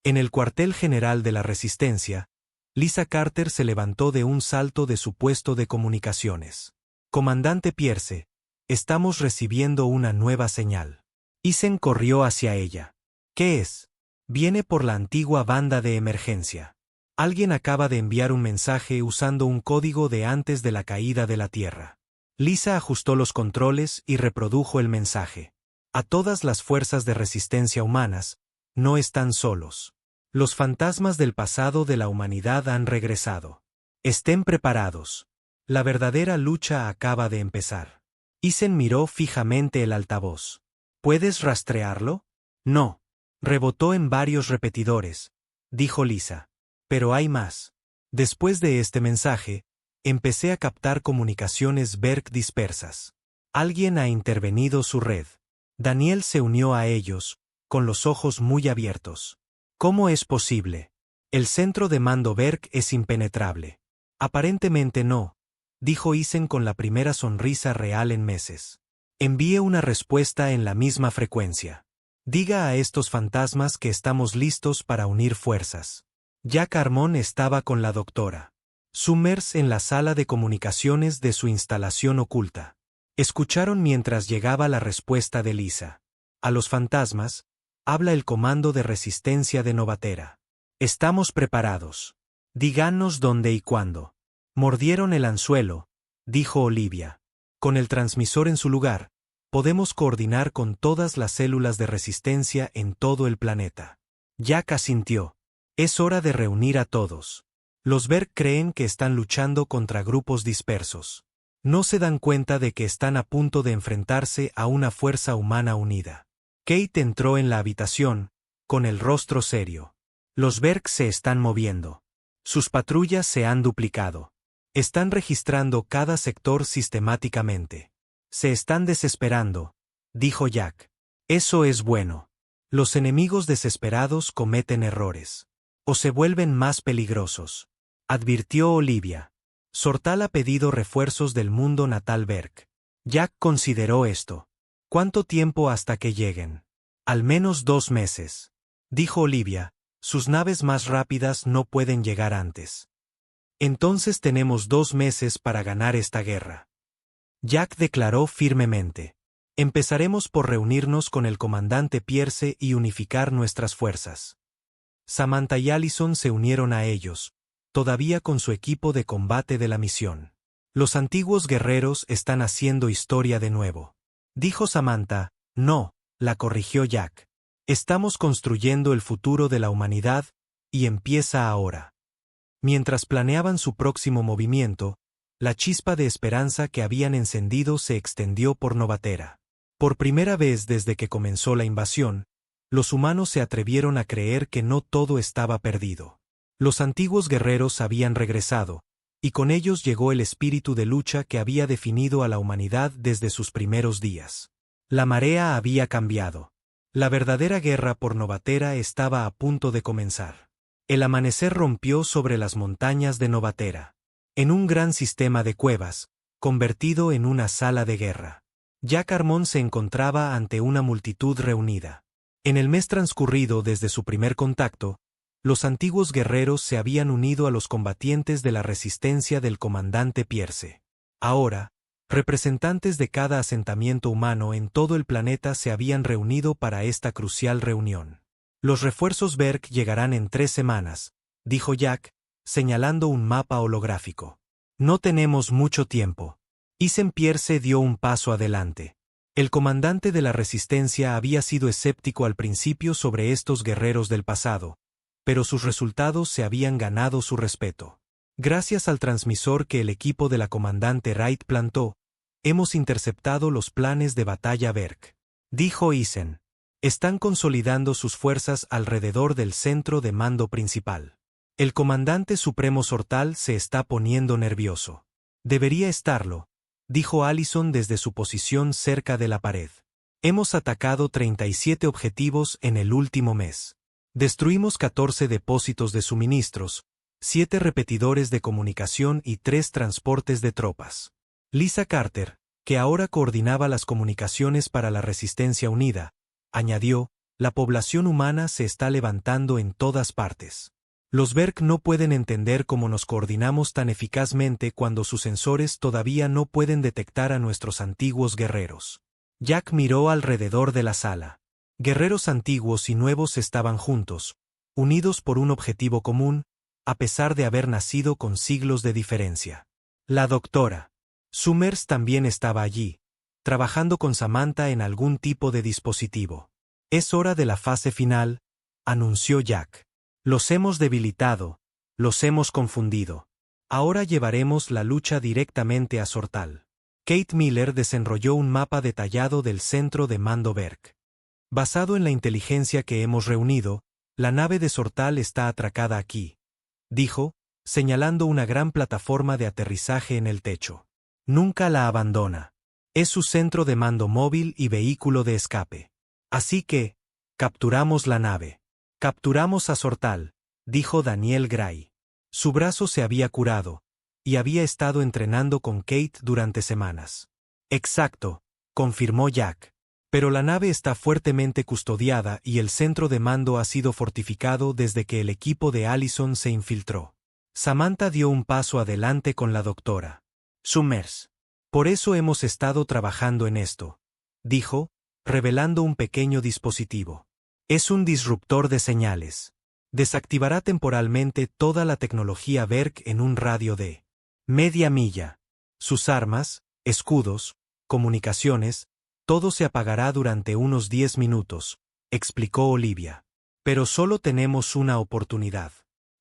En el cuartel general de la Resistencia, Lisa Carter se levantó de un salto de su puesto de comunicaciones. Comandante Pierce, estamos recibiendo una nueva señal. Isen corrió hacia ella. ¿Qué es? Viene por la antigua banda de emergencia. Alguien acaba de enviar un mensaje usando un código de antes de la caída de la Tierra. Lisa ajustó los controles y reprodujo el mensaje. A todas las fuerzas de resistencia humanas, no están solos. Los fantasmas del pasado de la humanidad han regresado. Estén preparados. La verdadera lucha acaba de empezar. Isen miró fijamente el altavoz. ¿Puedes rastrearlo? No. Rebotó en varios repetidores, dijo Lisa. Pero hay más. Después de este mensaje, empecé a captar comunicaciones Berk dispersas. Alguien ha intervenido su red. Daniel se unió a ellos, con los ojos muy abiertos. ¿Cómo es posible? El centro de mando Berk es impenetrable. Aparentemente no, dijo Isen con la primera sonrisa real en meses. Envíe una respuesta en la misma frecuencia. Diga a estos fantasmas que estamos listos para unir fuerzas. Jack Harmon estaba con la doctora Summers en la sala de comunicaciones de su instalación oculta. Escucharon mientras llegaba la respuesta de Lisa. A los fantasmas, habla el comando de resistencia de Novatera. Estamos preparados. Díganos dónde y cuándo. Mordieron el anzuelo, dijo Olivia. Con el transmisor en su lugar, podemos coordinar con todas las células de resistencia en todo el planeta. Jack asintió. Es hora de reunir a todos. Los Berk creen que están luchando contra grupos dispersos. No se dan cuenta de que están a punto de enfrentarse a una fuerza humana unida. Kate entró en la habitación, con el rostro serio. Los Berk se están moviendo. Sus patrullas se han duplicado. Están registrando cada sector sistemáticamente. Se están desesperando, dijo Jack. Eso es bueno. Los enemigos desesperados cometen errores. O se vuelven más peligrosos, advirtió Olivia. Sortal ha pedido refuerzos del mundo natal Berk. Jack consideró esto. ¿Cuánto tiempo hasta que lleguen? Al menos 2 meses, dijo Olivia. Sus naves más rápidas no pueden llegar antes. Entonces tenemos 2 meses para ganar esta guerra. Jack declaró firmemente. Empezaremos por reunirnos con el comandante Pierce y unificar nuestras fuerzas. Samantha y Allison se unieron a ellos, todavía con su equipo de combate de la misión. Los antiguos guerreros están haciendo historia de nuevo. Dijo Samantha. No, la corrigió Jack. Estamos construyendo el futuro de la humanidad, y empieza ahora. Mientras planeaban su próximo movimiento, la chispa de esperanza que habían encendido se extendió por Novatera. Por primera vez desde que comenzó la invasión, los humanos se atrevieron a creer que no todo estaba perdido. Los antiguos guerreros habían regresado, y con ellos llegó el espíritu de lucha que había definido a la humanidad desde sus primeros días. La marea había cambiado. La verdadera guerra por Novatera estaba a punto de comenzar. El amanecer rompió sobre las montañas de Novatera, en un gran sistema de cuevas, convertido en una sala de guerra. Jack Harmon se encontraba ante una multitud reunida. En el mes transcurrido desde su primer contacto, Los antiguos guerreros se habían unido a los combatientes de la resistencia del comandante Pierce. Ahora, representantes de cada asentamiento humano en todo el planeta se habían reunido para esta crucial reunión. Los refuerzos Berk llegarán en 3 semanas, dijo Jack, señalando un mapa holográfico. No tenemos mucho tiempo. Isen Pierce dio un paso adelante. El comandante de la resistencia había sido escéptico al principio sobre estos guerreros del pasado, pero sus resultados se habían ganado su respeto. Gracias al transmisor que el equipo de la comandante Wright plantó, hemos interceptado los planes de batalla Berk, dijo Isen. Están consolidando sus fuerzas alrededor del centro de mando principal. El comandante supremo Sortal se está poniendo nervioso. Debería estarlo, dijo Allison desde su posición cerca de la pared. Hemos atacado 37 objetivos en el último mes. Destruimos 14 depósitos de suministros, 7 repetidores de comunicación y 3 transportes de tropas. Lisa Carter, que ahora coordinaba las comunicaciones para la Resistencia Unida, añadió, la población humana se está levantando en todas partes. Los Berk no pueden entender cómo nos coordinamos tan eficazmente cuando sus sensores todavía no pueden detectar a nuestros antiguos guerreros. Jack miró alrededor de la sala. Guerreros antiguos y nuevos estaban juntos, unidos por un objetivo común, a pesar de haber nacido con siglos de diferencia. La doctora Summers también estaba allí, trabajando con Samantha en algún tipo de dispositivo. Es hora de la fase final, anunció Jack. Los hemos debilitado, los hemos confundido. Ahora llevaremos la lucha directamente a Sortal. Kate Miller desenrolló un mapa detallado del centro de mando Berk. Basado en la inteligencia que hemos reunido, la nave de Sortal está atracada aquí, dijo, señalando una gran plataforma de aterrizaje en el techo. Nunca la abandona. Es su centro de mando móvil y vehículo de escape. Así que, capturamos la nave. Capturamos a Sortal, dijo Daniel Gray. Su brazo se había curado, y había estado entrenando con Kate durante semanas. Exacto, confirmó Jack. Pero la nave está fuertemente custodiada y el centro de mando ha sido fortificado desde que el equipo de Allison se infiltró. Samantha dio un paso adelante con la doctora Summers. Por eso hemos estado trabajando en esto, dijo, revelando un pequeño dispositivo. Es un disruptor de señales. Desactivará temporalmente toda la tecnología Berk en un radio de media milla. Sus armas, escudos, comunicaciones, todo se apagará durante unos 10 minutos, explicó Olivia. Pero solo tenemos una oportunidad.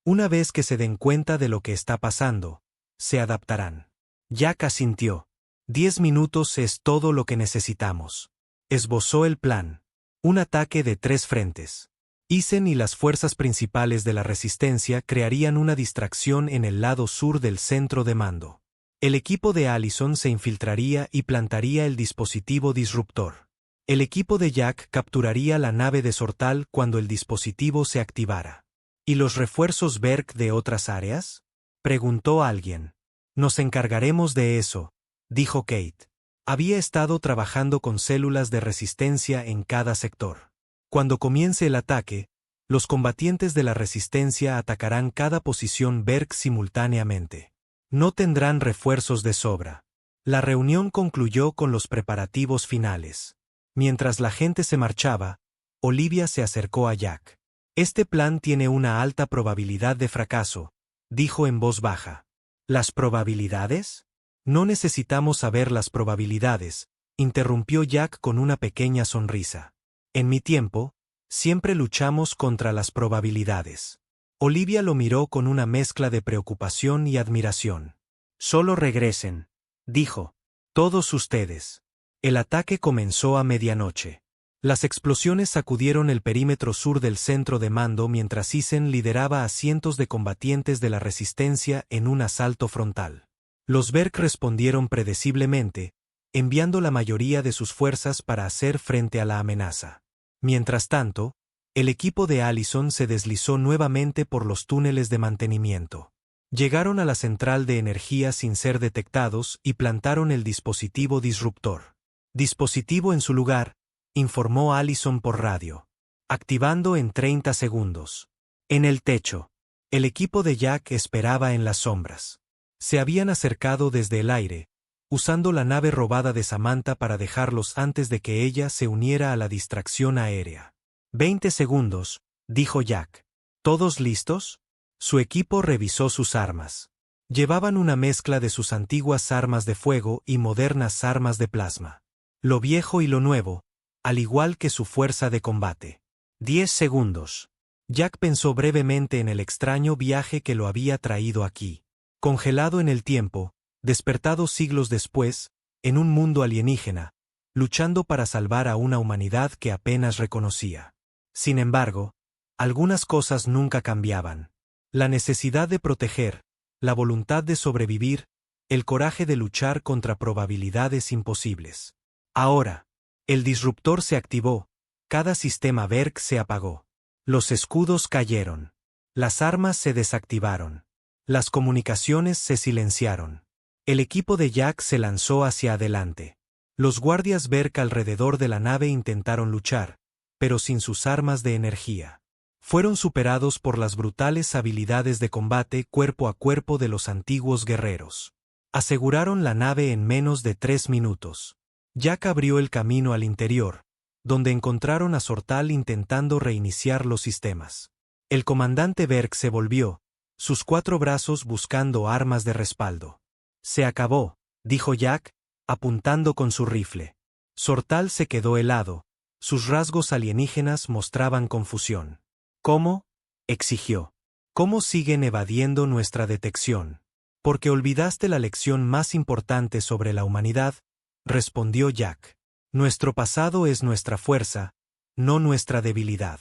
Una vez que se den cuenta de lo que está pasando, se adaptarán. Jack asintió. 10 minutos es todo lo que necesitamos. Esbozó el plan. Un ataque de 3 frentes. Isen y las fuerzas principales de la resistencia crearían una distracción en el lado sur del centro de mando. El equipo de Allison se infiltraría y plantaría el dispositivo disruptor. El equipo de Jack capturaría la nave de Sortal cuando el dispositivo se activara. ¿Y los refuerzos Berk de otras áreas?, preguntó alguien. Nos encargaremos de eso, dijo Kate. Había estado trabajando con células de resistencia en cada sector. Cuando comience el ataque, los combatientes de la resistencia atacarán cada posición Berk simultáneamente. No tendrán refuerzos de sobra. La reunión concluyó con los preparativos finales. Mientras la gente se marchaba, Olivia se acercó a Jack. Este plan tiene una alta probabilidad de fracaso, dijo en voz baja. ¿Las probabilidades? No necesitamos saber las probabilidades, interrumpió Jack con una pequeña sonrisa. En mi tiempo, siempre luchamos contra las probabilidades. Olivia lo miró con una mezcla de preocupación y admiración. Solo regresen, dijo. Todos ustedes. El ataque comenzó a medianoche. Las explosiones sacudieron el perímetro sur del centro de mando mientras Isen lideraba a cientos de combatientes de la resistencia en un asalto frontal. Los Berk respondieron predeciblemente, enviando la mayoría de sus fuerzas para hacer frente a la amenaza. Mientras tanto, el equipo de Allison se deslizó nuevamente por los túneles de mantenimiento. Llegaron a la central de energía sin ser detectados y plantaron el dispositivo disruptor. Dispositivo en su lugar, informó Allison por radio. Activando en 30 segundos. En el techo. El equipo de Jack esperaba en las sombras. Se habían acercado desde el aire, usando la nave robada de Samantha para dejarlos antes de que ella se uniera a la distracción aérea. 20 segundos, dijo Jack. ¿Todos listos? Su equipo revisó sus armas. Llevaban una mezcla de sus antiguas armas de fuego y modernas armas de plasma. Lo viejo y lo nuevo, al igual que su fuerza de combate. 10 segundos. Jack pensó brevemente en el extraño viaje que lo había traído aquí. Congelado en el tiempo, despertado siglos después, en un mundo alienígena, luchando para salvar a una humanidad que apenas reconocía. Sin embargo, algunas cosas nunca cambiaban. La necesidad de proteger, la voluntad de sobrevivir, el coraje de luchar contra probabilidades imposibles. Ahora, el disruptor se activó, cada sistema Verk se apagó. Los escudos cayeron. Las armas se desactivaron. Las comunicaciones se silenciaron. El equipo de Jack se lanzó hacia adelante. Los guardias Verk alrededor de la nave intentaron luchar, pero sin sus armas de energía. Fueron superados por las brutales habilidades de combate cuerpo a cuerpo de los antiguos guerreros. Aseguraron la nave en menos de 3 minutos. Jack abrió el camino al interior, donde encontraron a Sortal intentando reiniciar los sistemas. El comandante Verk se volvió, sus 4 brazos buscando armas de respaldo. Se acabó, dijo Jack, apuntando con su rifle. Sortal se quedó helado, sus rasgos alienígenas mostraban confusión. ¿Cómo? Exigió. ¿Cómo siguen evadiendo nuestra detección? Porque olvidaste la lección más importante sobre la humanidad, respondió Jack. Nuestro pasado es nuestra fuerza, no nuestra debilidad.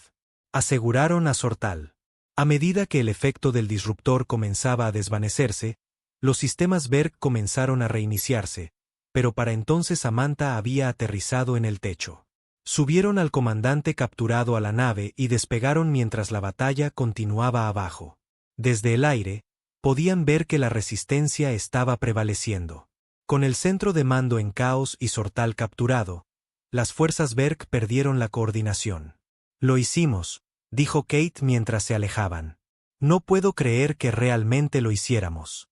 Aseguraron a Sortal. A medida que el efecto del disruptor comenzaba a desvanecerse, los sistemas Verk comenzaron a reiniciarse, pero para entonces Samantha había aterrizado en el techo. Subieron al comandante capturado a la nave y despegaron mientras la batalla continuaba abajo. Desde el aire, podían ver que la resistencia estaba prevaleciendo. Con el centro de mando en caos y Sortal capturado, las fuerzas Verk perdieron la coordinación. Lo hicimos, dijo Kate mientras se alejaban. No puedo creer que realmente lo hiciéramos.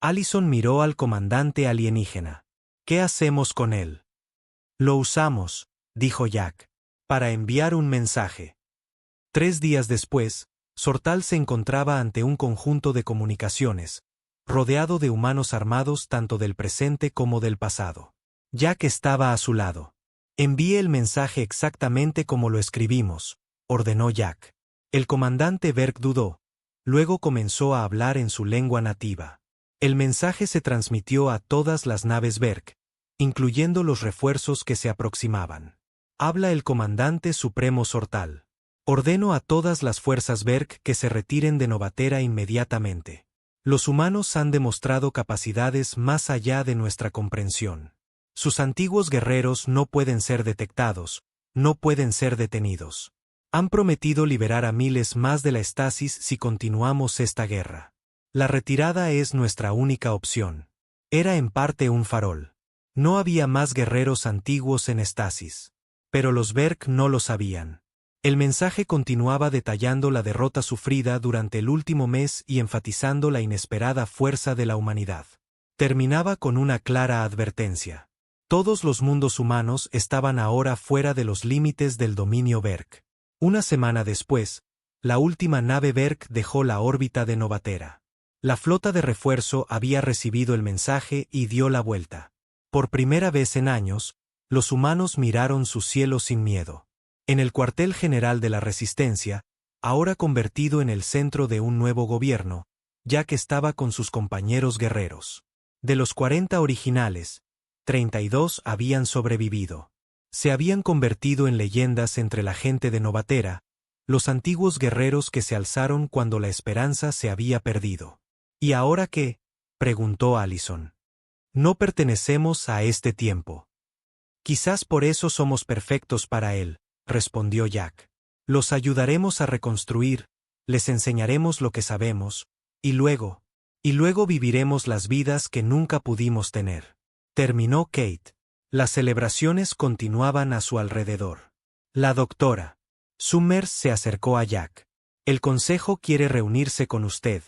Allison miró al comandante alienígena. ¿Qué hacemos con él? Lo usamos, dijo Jack, para enviar un mensaje. 3 días después, Sortal se encontraba ante un conjunto de comunicaciones, rodeado de humanos armados tanto del presente como del pasado. Jack estaba a su lado. Envíe el mensaje exactamente como lo escribimos, ordenó Jack. El comandante Verk dudó, luego comenzó a hablar en su lengua nativa. El mensaje se transmitió a todas las naves Verk, incluyendo los refuerzos que se aproximaban. Habla el comandante supremo Sortal. Ordeno a todas las fuerzas Verk que se retiren de Novatera inmediatamente. Los humanos han demostrado capacidades más allá de nuestra comprensión. Sus antiguos guerreros no pueden ser detectados, no pueden ser detenidos. Han prometido liberar a miles más de la estasis si continuamos esta guerra. La retirada es nuestra única opción. Era en parte un farol. No había más guerreros antiguos en estasis. Pero los Verk no lo sabían. El mensaje continuaba detallando la derrota sufrida durante el último mes y enfatizando la inesperada fuerza de la humanidad. Terminaba con una clara advertencia. Todos los mundos humanos estaban ahora fuera de los límites del dominio Verk. Una semana después, la última nave Verk dejó la órbita de Novatera. La flota de refuerzo había recibido el mensaje y dio la vuelta. Por primera vez en años, los humanos miraron su cielo sin miedo. En el cuartel general de la Resistencia, ahora convertido en el centro de un nuevo gobierno, Jack estaba con sus compañeros guerreros. De los 40 originales, 32 habían sobrevivido. Se habían convertido en leyendas entre la gente de Novatera, los antiguos guerreros que se alzaron cuando la esperanza se había perdido. ¿Y ahora qué?, preguntó Allison. No pertenecemos a este tiempo. Quizás por eso somos perfectos para él, respondió Jack. Los ayudaremos a reconstruir, les enseñaremos lo que sabemos, y luego viviremos las vidas que nunca pudimos tener. Terminó Kate. Las celebraciones continuaban a su alrededor. La doctora Summers se acercó a Jack. El Consejo quiere reunirse con usted,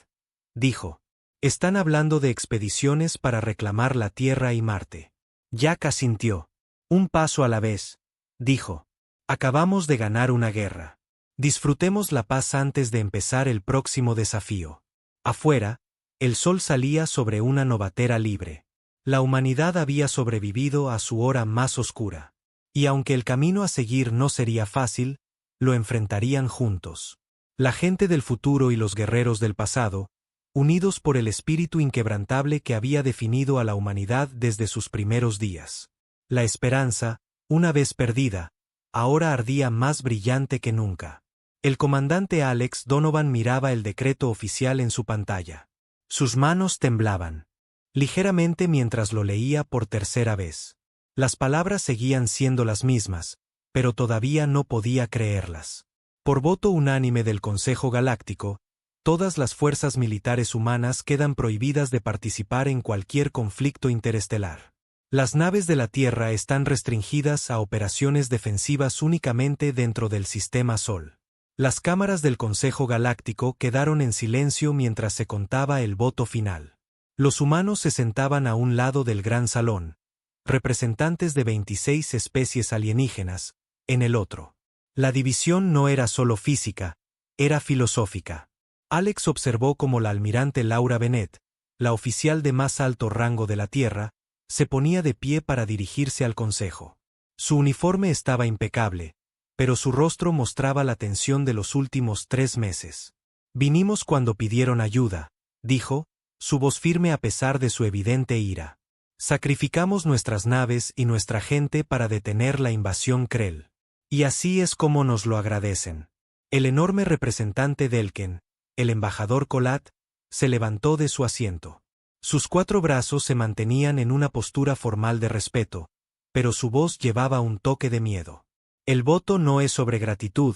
dijo. Están hablando de expediciones para reclamar la Tierra y Marte. Jack asintió. Un paso a la vez, dijo. Acabamos de ganar una guerra. Disfrutemos la paz antes de empezar el próximo desafío. Afuera, el sol salía sobre una novatera libre. La humanidad había sobrevivido a su hora más oscura. Y aunque el camino a seguir no sería fácil, lo enfrentarían juntos. La gente del futuro y los guerreros del pasado, unidos por el espíritu inquebrantable que había definido a la humanidad desde sus primeros días. La esperanza, una vez perdida, ahora ardía más brillante que nunca. El comandante Alex Donovan miraba el decreto oficial en su pantalla. Sus manos temblaban ligeramente mientras lo leía por tercera vez. Las palabras seguían siendo las mismas, pero todavía no podía creerlas. Por voto unánime del Consejo Galáctico, todas las fuerzas militares humanas quedan prohibidas de participar en cualquier conflicto interestelar. Las naves de la Tierra están restringidas a operaciones defensivas únicamente dentro del Sistema Sol. Las cámaras del Consejo Galáctico quedaron en silencio mientras se contaba el voto final. Los humanos se sentaban a un lado del gran salón, representantes de 26 especies alienígenas, en el otro. La división no era solo física, era filosófica. Alex observó cómo la almirante Laura Bennett, la oficial de más alto rango de la Tierra, se ponía de pie para dirigirse al consejo. Su uniforme estaba impecable, pero su rostro mostraba la tensión de los últimos 3 meses. Vinimos cuando pidieron ayuda, dijo, su voz firme a pesar de su evidente ira. Sacrificamos nuestras naves y nuestra gente para detener la invasión Krell. Y así es como nos lo agradecen. El enorme representante Delken, el embajador Kolat, se levantó de su asiento. Sus 4 brazos se mantenían en una postura formal de respeto, pero su voz llevaba un toque de miedo. El voto no es sobre gratitud,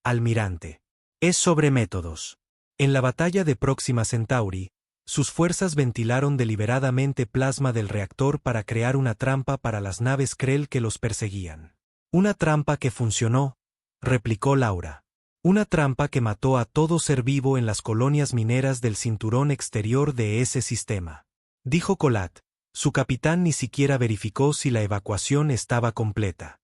almirante. Es sobre métodos. En la batalla de Próxima Centauri, sus fuerzas ventilaron deliberadamente plasma del reactor para crear una trampa para las naves Krell que los perseguían. Una trampa que funcionó, replicó Laura. Una trampa que mató a todo ser vivo en las colonias mineras del cinturón exterior de ese sistema. Dijo Kolat. Su capitán ni siquiera verificó si la evacuación estaba completa.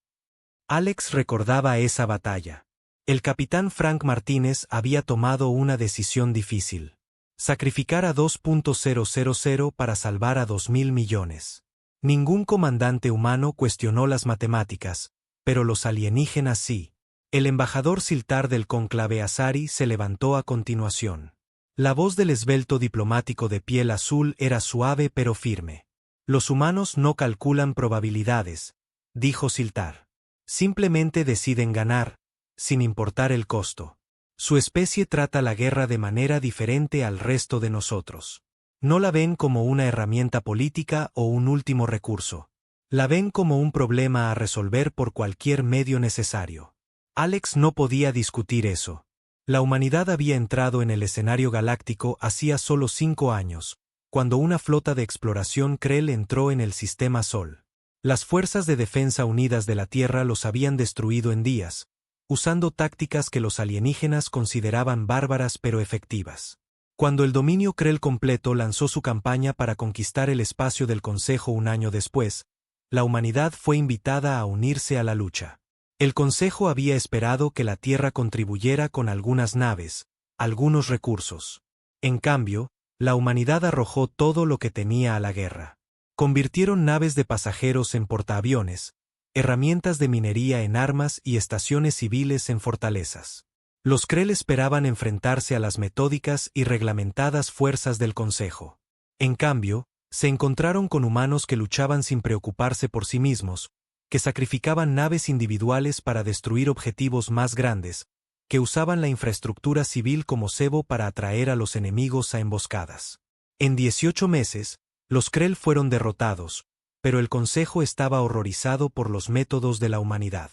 Alex recordaba esa batalla. El capitán Frank Martínez había tomado una decisión difícil. Sacrificar a 2.000 para salvar a 2.000 millones. Ningún comandante humano cuestionó las matemáticas, pero los alienígenas sí. El embajador Siltar del cónclave Asari se levantó a continuación. La voz del esbelto diplomático de piel azul era suave pero firme. Los humanos no calculan probabilidades, dijo Siltar. Simplemente deciden ganar, sin importar el costo. Su especie trata la guerra de manera diferente al resto de nosotros. No la ven como una herramienta política o un último recurso. La ven como un problema a resolver por cualquier medio necesario. Alex no podía discutir eso. La humanidad había entrado en el escenario galáctico hacía solo 5 años, cuando una flota de exploración Krell entró en el Sistema Sol. Las Fuerzas de Defensa Unidas de la Tierra los habían destruido en días, usando tácticas que los alienígenas consideraban bárbaras pero efectivas. Cuando el dominio Krell completo lanzó su campaña para conquistar el espacio del Consejo un año después, la humanidad fue invitada a unirse a la lucha. El Consejo había esperado que la Tierra contribuyera con algunas naves, algunos recursos. En cambio, la humanidad arrojó todo lo que tenía a la guerra. Convirtieron naves de pasajeros en portaaviones, herramientas de minería en armas y estaciones civiles en fortalezas. Los Krell esperaban enfrentarse a las metódicas y reglamentadas fuerzas del Consejo. En cambio, se encontraron con humanos que luchaban sin preocuparse por sí mismos, que sacrificaban naves individuales para destruir objetivos más grandes, que usaban la infraestructura civil como cebo para atraer a los enemigos a emboscadas. En 18 meses, los Krell fueron derrotados, pero el Consejo estaba horrorizado por los métodos de la humanidad.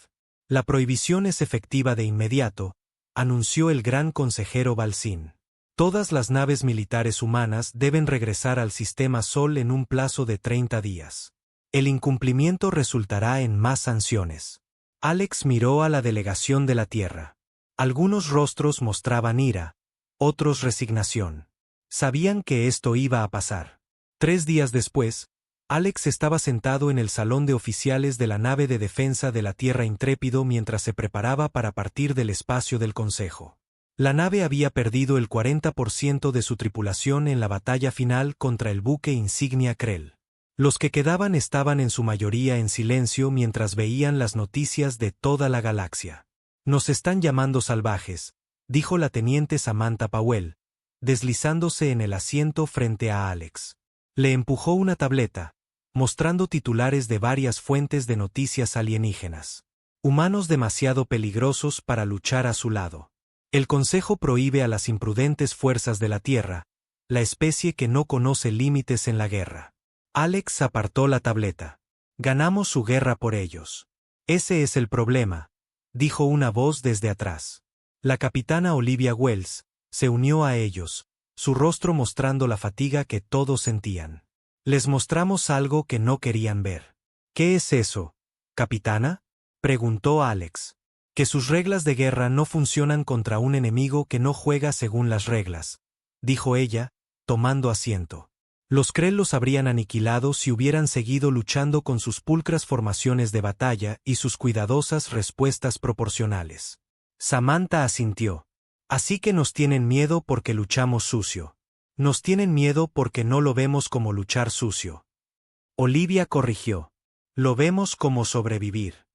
La prohibición es efectiva de inmediato, anunció el gran consejero Balsin. Todas las naves militares humanas deben regresar al Sistema Sol en un plazo de 30 días. El incumplimiento resultará en más sanciones. Alex miró a la delegación de la Tierra. Algunos rostros mostraban ira, otros resignación. Sabían que esto iba a pasar. 3 días después, Alex estaba sentado en el salón de oficiales de la nave de defensa de la Tierra Intrépido mientras se preparaba para partir del espacio del Consejo. La nave había perdido el 40% de su tripulación en la batalla final contra el buque insignia Krell. Los que quedaban estaban en su mayoría en silencio mientras veían las noticias de toda la galaxia. «Nos están llamando salvajes», dijo la teniente Samantha Powell, deslizándose en el asiento frente a Alex. Le empujó una tableta, mostrando titulares de varias fuentes de noticias alienígenas. Humanos demasiado peligrosos para luchar a su lado. El Consejo prohíbe a las imprudentes fuerzas de la Tierra, la especie que no conoce límites en la guerra. Alex apartó la tableta. Ganamos su guerra por ellos. Ese es el problema, dijo una voz desde atrás. La capitana Olivia Wells se unió a ellos, su rostro mostrando la fatiga que todos sentían. Les mostramos algo que no querían ver. ¿Qué es eso, capitana?, preguntó Alex. Que sus reglas de guerra no funcionan contra un enemigo que no juega según las reglas, dijo ella, tomando asiento. Los Krell los habrían aniquilado si hubieran seguido luchando con sus pulcras formaciones de batalla y sus cuidadosas respuestas proporcionales. Samantha asintió. Así que nos tienen miedo porque luchamos sucio. Nos tienen miedo porque no lo vemos como luchar sucio. Olivia corrigió. Lo vemos como sobrevivir.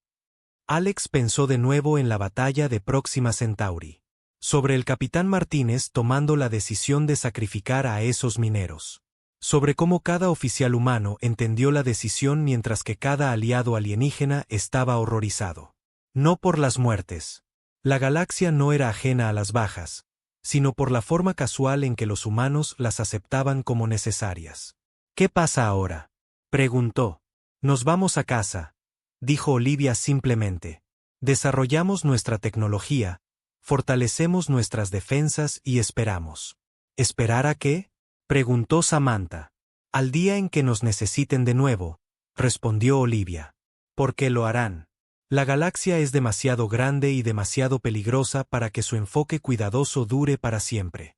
Alex pensó de nuevo en la batalla de Próxima Centauri. Sobre el capitán Martínez tomando la decisión de sacrificar a esos mineros. Sobre cómo cada oficial humano entendió la decisión mientras que cada aliado alienígena estaba horrorizado. No por las muertes. La galaxia no era ajena a las bajas, sino por la forma casual en que los humanos las aceptaban como necesarias. ¿Qué pasa ahora?, preguntó. Nos vamos a casa, dijo Olivia simplemente. Desarrollamos nuestra tecnología, fortalecemos nuestras defensas y esperamos. ¿Esperar a qué?, preguntó Samantha. Al día en que nos necesiten de nuevo, respondió Olivia. Porque lo harán. La galaxia es demasiado grande y demasiado peligrosa para que su enfoque cuidadoso dure para siempre.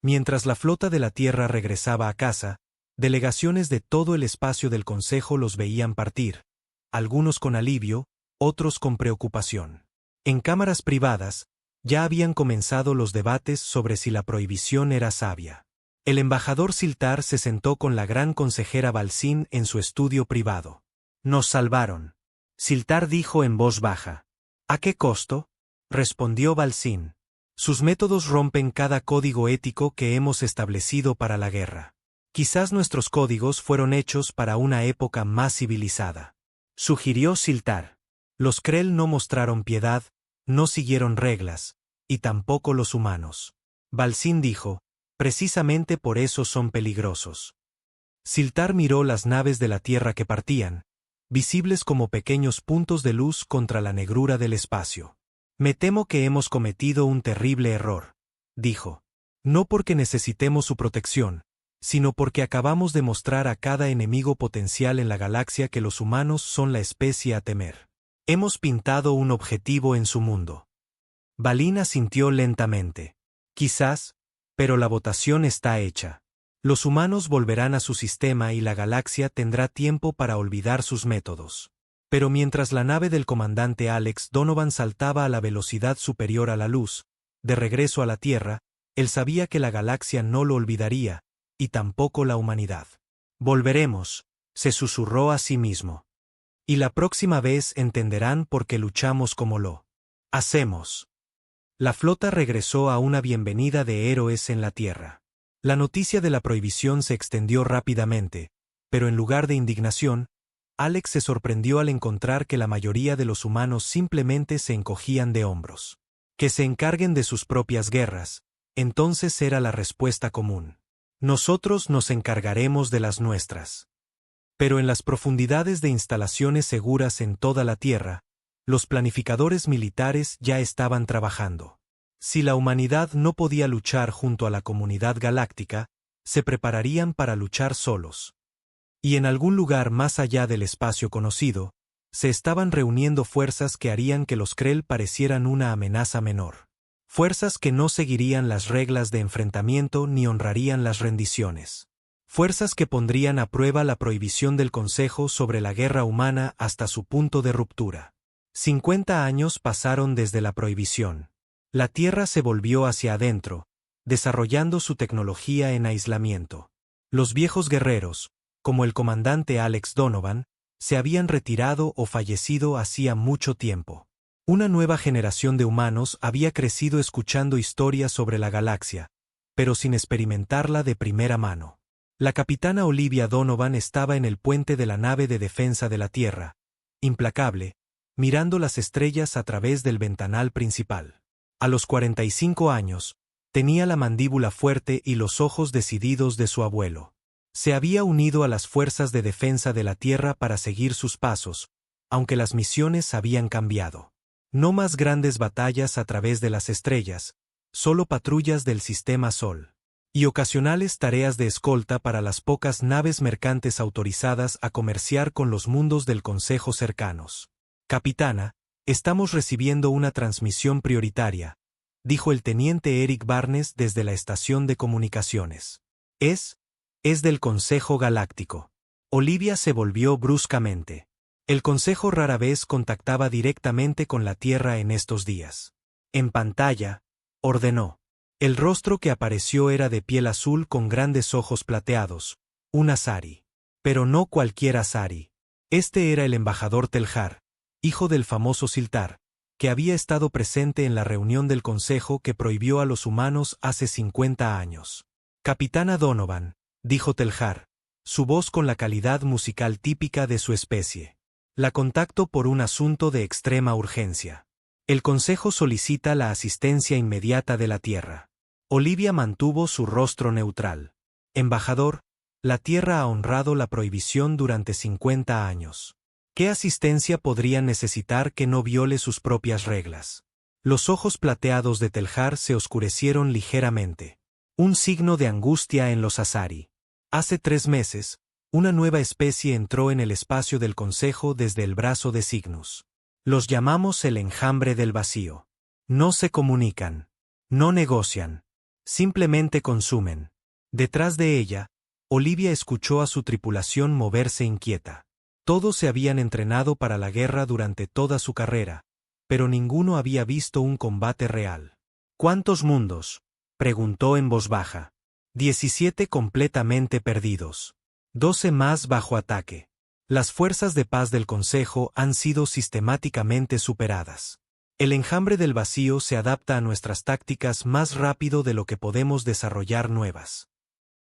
Mientras la flota de la Tierra regresaba a casa, delegaciones de todo el espacio del Consejo los veían partir, algunos con alivio, otros con preocupación. En cámaras privadas, ya habían comenzado los debates sobre si la prohibición era sabia. El embajador Siltar se sentó con la gran consejera Balsin en su estudio privado. Nos salvaron. Siltar dijo en voz baja. ¿A qué costo?, respondió Balsin. Sus métodos rompen cada código ético que hemos establecido para la guerra. Quizás nuestros códigos fueron hechos para una época más civilizada, sugirió Siltar. Los Krell no mostraron piedad, no siguieron reglas, y tampoco los humanos. Balsin dijo, precisamente por eso son peligrosos. Siltar miró las naves de la Tierra que partían, visibles como pequeños puntos de luz contra la negrura del espacio. Me temo que hemos cometido un terrible error, dijo. No porque necesitemos su protección, sino porque acabamos de mostrar a cada enemigo potencial en la galaxia que los humanos son la especie a temer. Hemos pintado un objetivo en su mundo. Balin asintió lentamente. Quizás, pero la votación está hecha. Los humanos volverán a su sistema y la galaxia tendrá tiempo para olvidar sus métodos. Pero mientras la nave del comandante Alex Donovan saltaba a la velocidad superior a la luz, de regreso a la Tierra, él sabía que la galaxia no lo olvidaría, y tampoco la humanidad. Volveremos, se susurró a sí mismo. Y la próxima vez entenderán por qué luchamos como lo hacemos. La flota regresó a una bienvenida de héroes en la Tierra. La noticia de la prohibición se extendió rápidamente, pero en lugar de indignación, Alex se sorprendió al encontrar que la mayoría de los humanos simplemente se encogían de hombros. Que se encarguen de sus propias guerras, entonces era la respuesta común. Nosotros nos encargaremos de las nuestras. Pero en las profundidades de instalaciones seguras en toda la Tierra, los planificadores militares ya estaban trabajando. Si la humanidad no podía luchar junto a la comunidad galáctica, se prepararían para luchar solos. Y en algún lugar más allá del espacio conocido, se estaban reuniendo fuerzas que harían que los Krell parecieran una amenaza menor. Fuerzas que no seguirían las reglas de enfrentamiento ni honrarían las rendiciones. Fuerzas que pondrían a prueba la prohibición del Consejo sobre la guerra humana hasta su punto de ruptura. 50 años pasaron desde la prohibición. La Tierra se volvió hacia adentro, desarrollando su tecnología en aislamiento. Los viejos guerreros, como el comandante Alex Donovan, se habían retirado o fallecido hacía mucho tiempo. Una nueva generación de humanos había crecido escuchando historias sobre la galaxia, pero sin experimentarla de primera mano. La capitana Olivia Donovan estaba en el puente de la nave de defensa de la Tierra, implacable, mirando las estrellas a través del ventanal principal. A los 45 años, tenía la mandíbula fuerte y los ojos decididos de su abuelo. Se había unido a las fuerzas de defensa de la Tierra para seguir sus pasos, aunque las misiones habían cambiado. No más grandes batallas a través de las estrellas, solo patrullas del sistema Sol. Y ocasionales tareas de escolta para las pocas naves mercantes autorizadas a comerciar con los mundos del Consejo cercanos. Capitana, estamos recibiendo una transmisión prioritaria, dijo el teniente Eric Barnes desde la estación de comunicaciones. Es del Consejo Galáctico. Olivia se volvió bruscamente. El Consejo rara vez contactaba directamente con la Tierra en estos días. En pantalla, ordenó. El rostro que apareció era de piel azul con grandes ojos plateados, un Asari. Pero no cualquier Asari. Este era el embajador Teljar, hijo del famoso Siltar, que había estado presente en la reunión del Consejo que prohibió a los humanos hace 50 años. Capitana Donovan, dijo Teljar, su voz con la calidad musical típica de su especie. La contacto por un asunto de extrema urgencia. El Consejo solicita la asistencia inmediata de la Tierra. Olivia mantuvo su rostro neutral. Embajador, la Tierra ha honrado la prohibición durante 50 años. ¿Qué asistencia podrían necesitar que no viole sus propias reglas? Los ojos plateados de Teljar se oscurecieron ligeramente. Un signo de angustia en los Asari. Hace 3 meses, una nueva especie entró en el espacio del Consejo desde el brazo de Cygnus. Los llamamos el enjambre del vacío. No se comunican. No negocian. Simplemente consumen. Detrás de ella, Olivia escuchó a su tripulación moverse inquieta. Todos se habían entrenado para la guerra durante toda su carrera, pero ninguno había visto un combate real. ¿Cuántos mundos?, preguntó en voz baja. 17 completamente perdidos. 12 más bajo ataque. Las fuerzas de paz del Consejo han sido sistemáticamente superadas. El enjambre del vacío se adapta a nuestras tácticas más rápido de lo que podemos desarrollar nuevas.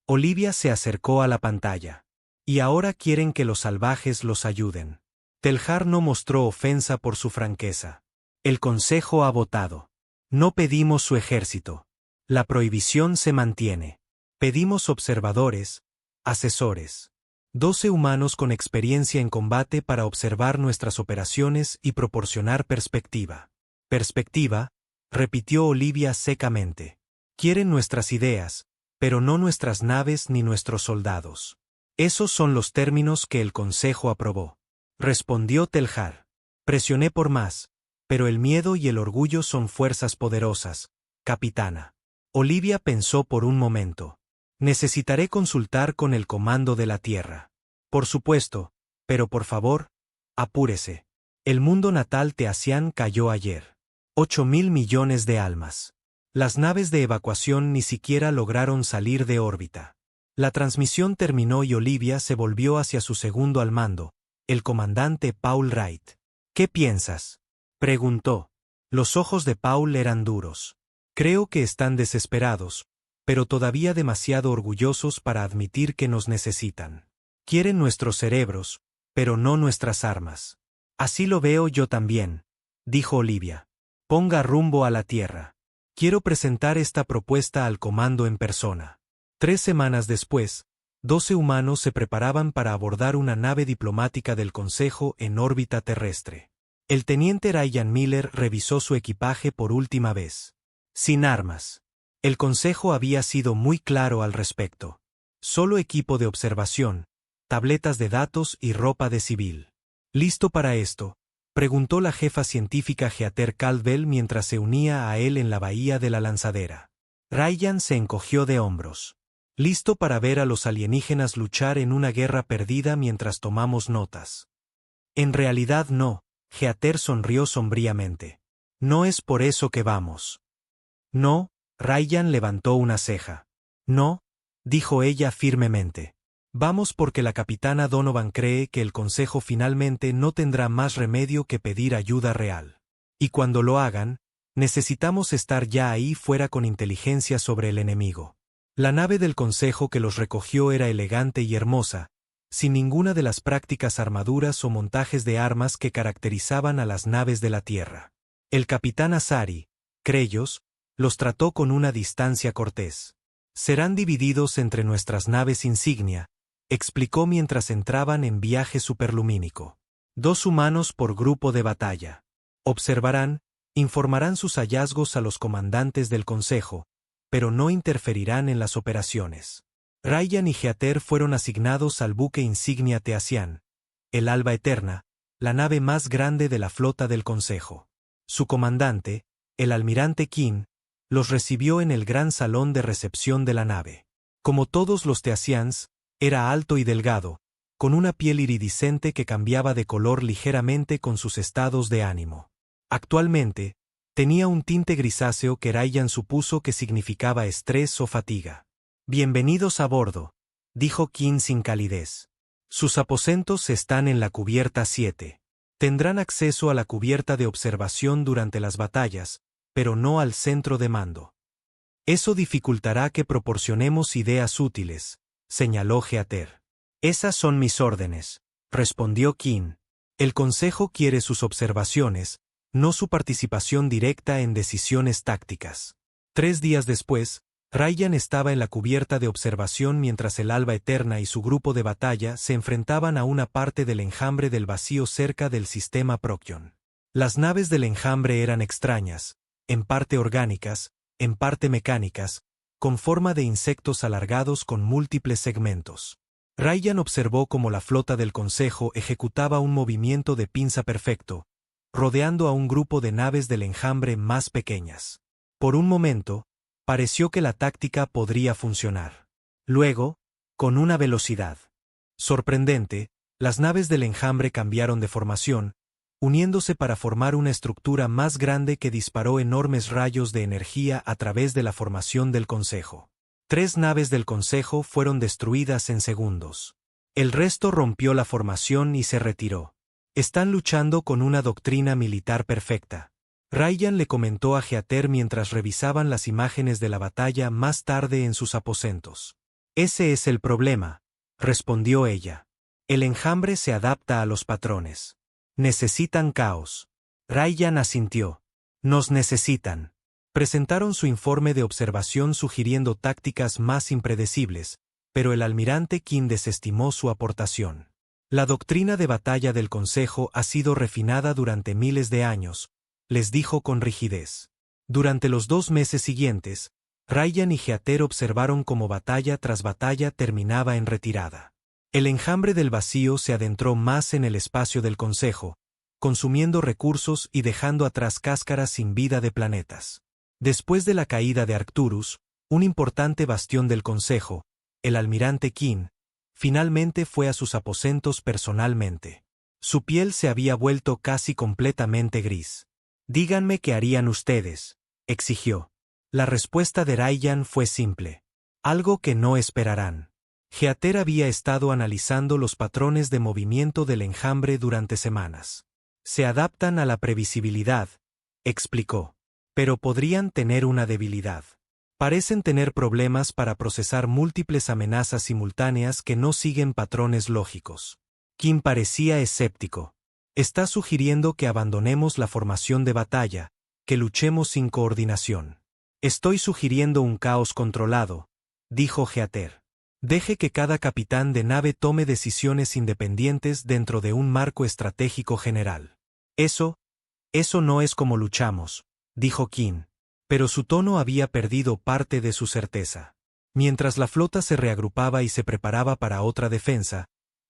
Olivia se acercó a la pantalla. Y ahora quieren que los salvajes los ayuden. Teljar no mostró ofensa por su franqueza. El Consejo ha votado. No pedimos su ejército. La prohibición se mantiene. Pedimos observadores, asesores. 12 humanos con experiencia en combate para observar nuestras operaciones y proporcionar perspectiva. Perspectiva, repitió Olivia secamente. Quieren nuestras ideas, pero no nuestras naves ni nuestros soldados. Esos son los términos que el Consejo aprobó. Respondió Teljar. Presioné por más, pero el miedo y el orgullo son fuerzas poderosas, capitana. Olivia pensó por un momento. Necesitaré consultar con el comando de la Tierra. Por supuesto, pero por favor, apúrese. El mundo natal Teasian cayó ayer. 8.000 millones de almas. Las naves de evacuación ni siquiera lograron salir de órbita. La transmisión terminó y Olivia se volvió hacia su segundo al mando, el comandante Paul Wright. ¿Qué piensas?, preguntó. Los ojos de Paul eran duros. Creo que están desesperados, pero todavía demasiado orgullosos para admitir que nos necesitan. Quieren nuestros cerebros, pero no nuestras armas. Así lo veo yo también, dijo Olivia. Ponga rumbo a la Tierra. Quiero presentar esta propuesta al comando en persona. 3 semanas después, 12 humanos se preparaban para abordar una nave diplomática del Consejo en órbita terrestre. El teniente Ryan Miller revisó su equipaje por última vez. Sin armas. El Consejo había sido muy claro al respecto. Solo equipo de observación, tabletas de datos y ropa de civil. Listo para esto, Preguntó la jefa científica Heather Caldwell mientras se unía a él en la bahía de la lanzadera. Ryan se encogió de hombros. Listo para ver a los alienígenas luchar en una guerra perdida mientras tomamos notas. En realidad no, Heather sonrió sombríamente. No es por eso que vamos. No, Ryan levantó una ceja. No, dijo ella firmemente. Vamos porque la capitana Donovan cree que el Consejo finalmente no tendrá más remedio que pedir ayuda real. Y cuando lo hagan, necesitamos estar ya ahí fuera con inteligencia sobre el enemigo. La nave del Consejo que los recogió era elegante y hermosa, sin ninguna de las prácticas armaduras o montajes de armas que caracterizaban a las naves de la Tierra. El capitán Azari, Creyos, los trató con una distancia cortés. Serán divididos entre nuestras naves insignia, explicó mientras entraban en viaje superlumínico. 2 humanos por grupo de batalla. Observarán, informarán sus hallazgos a los comandantes del Consejo, pero no interferirán en las operaciones. Ryan y Heather fueron asignados al buque insignia Teasian, el Alba Eterna, la nave más grande de la flota del Consejo. Su comandante, el almirante King, los recibió en el gran salón de recepción de la nave. Como todos los Teasians, era alto y delgado, con una piel iridiscente que cambiaba de color ligeramente con sus estados de ánimo. Actualmente, tenía un tinte grisáceo que Ryan supuso que significaba estrés o fatiga. Bienvenidos a bordo, dijo King sin calidez. Sus aposentos están en la cubierta 7. Tendrán acceso a la cubierta de observación durante las batallas, pero no al centro de mando. Eso dificultará que proporcionemos ideas útiles, señaló Heather. Esas son mis órdenes, respondió King. El Consejo quiere sus observaciones, no su participación directa en decisiones tácticas. 3 días después, Ryan estaba en la cubierta de observación mientras el Alba Eterna y su grupo de batalla se enfrentaban a una parte del enjambre del vacío cerca del sistema Procyon. Las naves del enjambre eran extrañas, en parte orgánicas, en parte mecánicas, con forma de insectos alargados con múltiples segmentos. Ryan observó cómo la flota del Consejo ejecutaba un movimiento de pinza perfecto, rodeando a un grupo de naves del enjambre más pequeñas. Por un momento, pareció que la táctica podría funcionar. Luego, con una velocidad sorprendente, las naves del enjambre cambiaron de formación, uniéndose para formar una estructura más grande que disparó enormes rayos de energía a través de la formación del Consejo. 3 naves del Consejo fueron destruidas en segundos. El resto rompió la formación y se retiró. Están luchando con una doctrina militar perfecta. Ryan le comentó a Heather mientras revisaban las imágenes de la batalla más tarde en sus aposentos. Ese es el problema, respondió ella. El enjambre se adapta a los patrones. Necesitan caos. Ryan asintió. Nos necesitan. Presentaron su informe de observación sugiriendo tácticas más impredecibles, pero el almirante King desestimó su aportación. La doctrina de batalla del Consejo ha sido refinada durante miles de años, les dijo con rigidez. Durante los 2 meses siguientes, Ryan y Heather observaron cómo batalla tras batalla terminaba en retirada. El enjambre del vacío se adentró más en el espacio del Consejo, consumiendo recursos y dejando atrás cáscaras sin vida de planetas. Después de la caída de Arcturus, un importante bastión del Consejo, el almirante King, finalmente fue a sus aposentos personalmente. Su piel se había vuelto casi completamente gris. Díganme qué harían ustedes, exigió. La respuesta de Ryan fue simple. Algo que no esperarán. Heather había estado analizando los patrones de movimiento del enjambre durante semanas. Se adaptan a la previsibilidad, explicó. Pero podrían tener una debilidad. Parecen tener problemas para procesar múltiples amenazas simultáneas que no siguen patrones lógicos. Kim parecía escéptico. Está sugiriendo que abandonemos la formación de batalla, que luchemos sin coordinación. Estoy sugiriendo un caos controlado, dijo Heather. Deje que cada capitán de nave tome decisiones independientes dentro de un marco estratégico general. Eso no es como luchamos, dijo King. Pero su tono había perdido parte de su certeza. Mientras la flota se reagrupaba y se preparaba para otra defensa,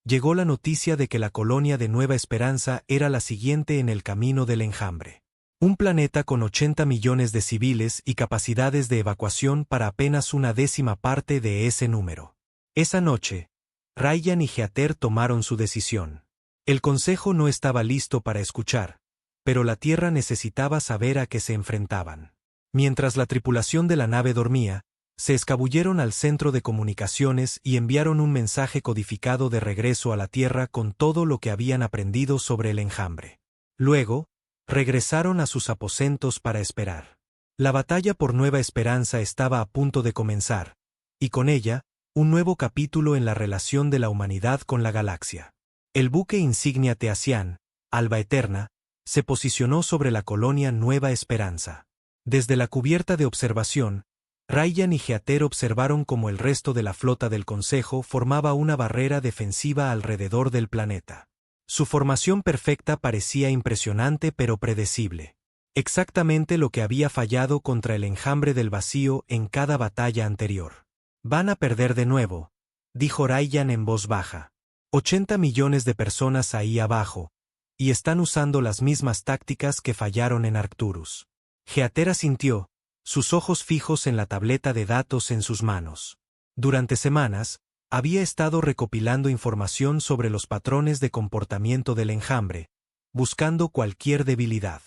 llegó la noticia de que la colonia de Nueva Esperanza era la siguiente en el camino del enjambre. Un planeta con 80 millones de civiles y capacidades de evacuación para apenas una décima parte de ese número. Esa noche, Ryan y Heather tomaron su decisión. El consejo no estaba listo para escuchar, pero la Tierra necesitaba saber a qué se enfrentaban. Mientras la tripulación de la nave dormía, se escabulleron al centro de comunicaciones y enviaron un mensaje codificado de regreso a la Tierra con todo lo que habían aprendido sobre el enjambre. Luego, regresaron a sus aposentos para esperar. La batalla por Nueva Esperanza estaba a punto de comenzar, y con ella, un nuevo capítulo en la relación de la humanidad con la galaxia. El buque insignia Teasian, Alba Eterna, se posicionó sobre la colonia Nueva Esperanza. Desde la cubierta de observación, Ryan y Heather observaron cómo el resto de la flota del Consejo formaba una barrera defensiva alrededor del planeta. Su formación perfecta parecía impresionante pero predecible. Exactamente lo que había fallado contra el enjambre del vacío en cada batalla anterior. «Van a perder de nuevo», dijo Ryan en voz baja. 80 millones de personas ahí abajo, y están usando las mismas tácticas que fallaron en Arcturus. Heather asintió, sus ojos fijos en la tableta de datos en sus manos. Durante semanas, había estado recopilando información sobre los patrones de comportamiento del enjambre, buscando cualquier debilidad.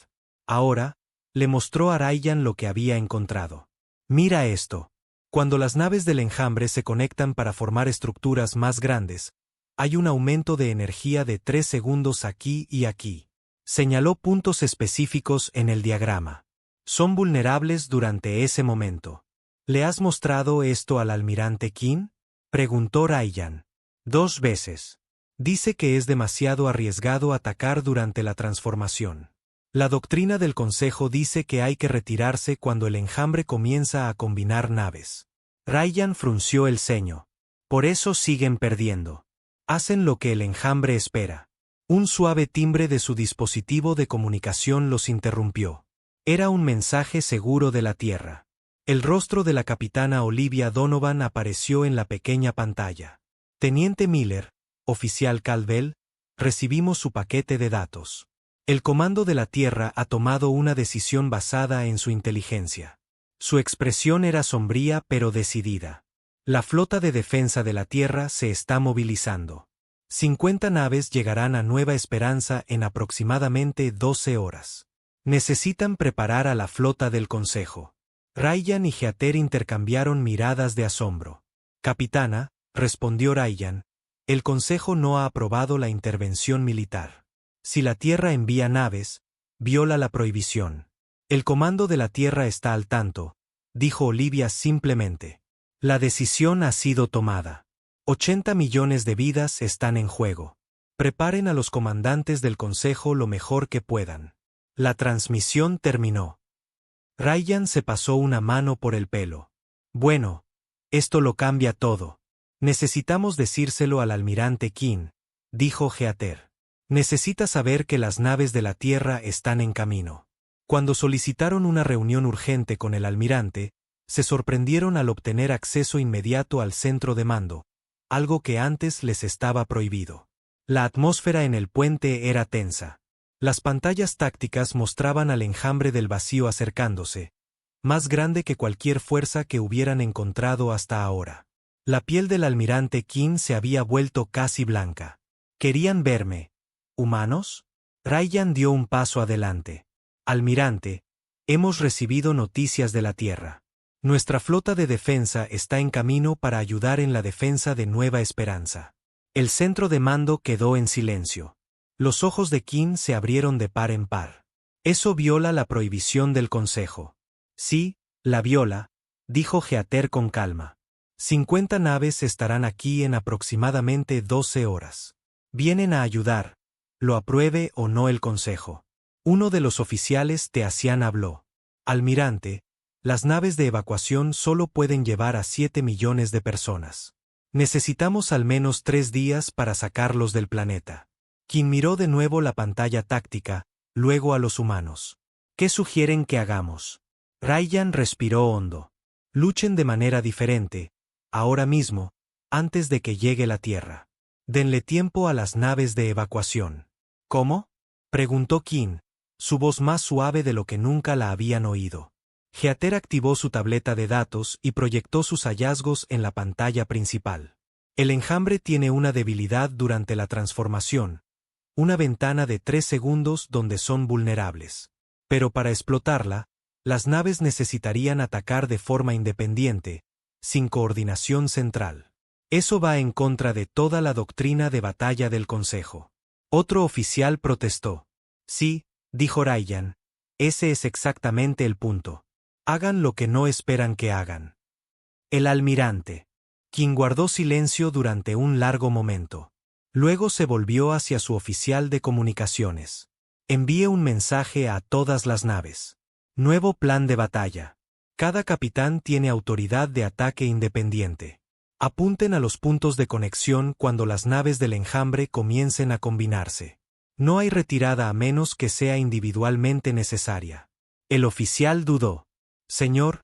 Ahora, le mostró a Ryan lo que había encontrado. «Mira esto. Cuando las naves del enjambre se conectan para formar estructuras más grandes, hay un aumento de energía de 3 segundos aquí y aquí». Señaló puntos específicos en el diagrama. Son vulnerables durante ese momento. ¿Le has mostrado esto al almirante King?, preguntó Ryan. 2 veces. Dice que es demasiado arriesgado atacar durante la transformación. La doctrina del Consejo dice que hay que retirarse cuando el enjambre comienza a combinar naves. Ryan frunció el ceño. Por eso siguen perdiendo. Hacen lo que el enjambre espera. Un suave timbre de su dispositivo de comunicación los interrumpió. Era un mensaje seguro de la Tierra. El rostro de la capitana Olivia Donovan apareció en la pequeña pantalla. Teniente Miller, oficial Caldwell, recibimos su paquete de datos. El Comando de la Tierra ha tomado una decisión basada en su inteligencia. Su expresión era sombría pero decidida. La flota de defensa de la Tierra se está movilizando. 50 naves llegarán a Nueva Esperanza en aproximadamente 12 horas. Necesitan preparar a la flota del Consejo. Ryan y Heather intercambiaron miradas de asombro. «Capitana», respondió Ryan, «el Consejo no ha aprobado la intervención militar. Si la Tierra envía naves, viola la prohibición. El Comando de la Tierra está al tanto», dijo Olivia simplemente. «La decisión ha sido tomada. 80 millones de vidas están en juego. Preparen a los comandantes del Consejo lo mejor que puedan». La transmisión terminó. Ryan se pasó una mano por el pelo. «Bueno, esto lo cambia todo. Necesitamos decírselo al almirante King», dijo Heather. «Necesita saber que las naves de la Tierra están en camino». Cuando solicitaron una reunión urgente con el almirante, se sorprendieron al obtener acceso inmediato al centro de mando, algo que antes les estaba prohibido. La atmósfera en el puente era tensa. Las pantallas tácticas mostraban al enjambre del vacío acercándose, más grande que cualquier fuerza que hubieran encontrado hasta ahora. La piel del almirante King se había vuelto casi blanca. «¿Querían verme? ¿Humanos?». Ryan dio un paso adelante. «Almirante, hemos recibido noticias de la Tierra. Nuestra flota de defensa está en camino para ayudar en la defensa de Nueva Esperanza». El centro de mando quedó en silencio. Los ojos de King se abrieron de par en par. «Eso viola la prohibición del Consejo». «Sí, la viola», dijo Heather con calma. 50 naves estarán aquí en aproximadamente 12 horas. Vienen a ayudar, lo apruebe o no el Consejo. Uno de los oficiales Teasian habló. «Almirante, las naves de evacuación solo pueden llevar a 7 millones de personas. Necesitamos al menos 3 días para sacarlos del planeta». King miró de nuevo la pantalla táctica, luego a los humanos. «¿Qué sugieren que hagamos?». Ryan respiró hondo. «Luchen de manera diferente, ahora mismo, antes de que llegue la Tierra. Denle tiempo a las naves de evacuación. ¿Cómo? Preguntó Kin, su voz más suave de lo que nunca la habían oído. Heather activó su tableta de datos y proyectó sus hallazgos en la pantalla principal. El enjambre tiene una debilidad durante la transformación, una ventana de 3 segundos donde son vulnerables. Pero para explotarla, las naves necesitarían atacar de forma independiente, sin coordinación central. Eso va en contra de toda la doctrina de batalla del Consejo. Otro oficial protestó. Sí, dijo Ryan, ese es exactamente el punto. Hagan lo que no esperan que hagan. El almirante, quien guardó silencio durante un largo momento. Luego se volvió hacia su oficial de comunicaciones. Envíe un mensaje a todas las naves. Nuevo plan de batalla. Cada capitán tiene autoridad de ataque independiente. Apunten a los puntos de conexión cuando las naves del enjambre comiencen a combinarse. No hay retirada a menos que sea individualmente necesaria. El oficial dudó. Señor,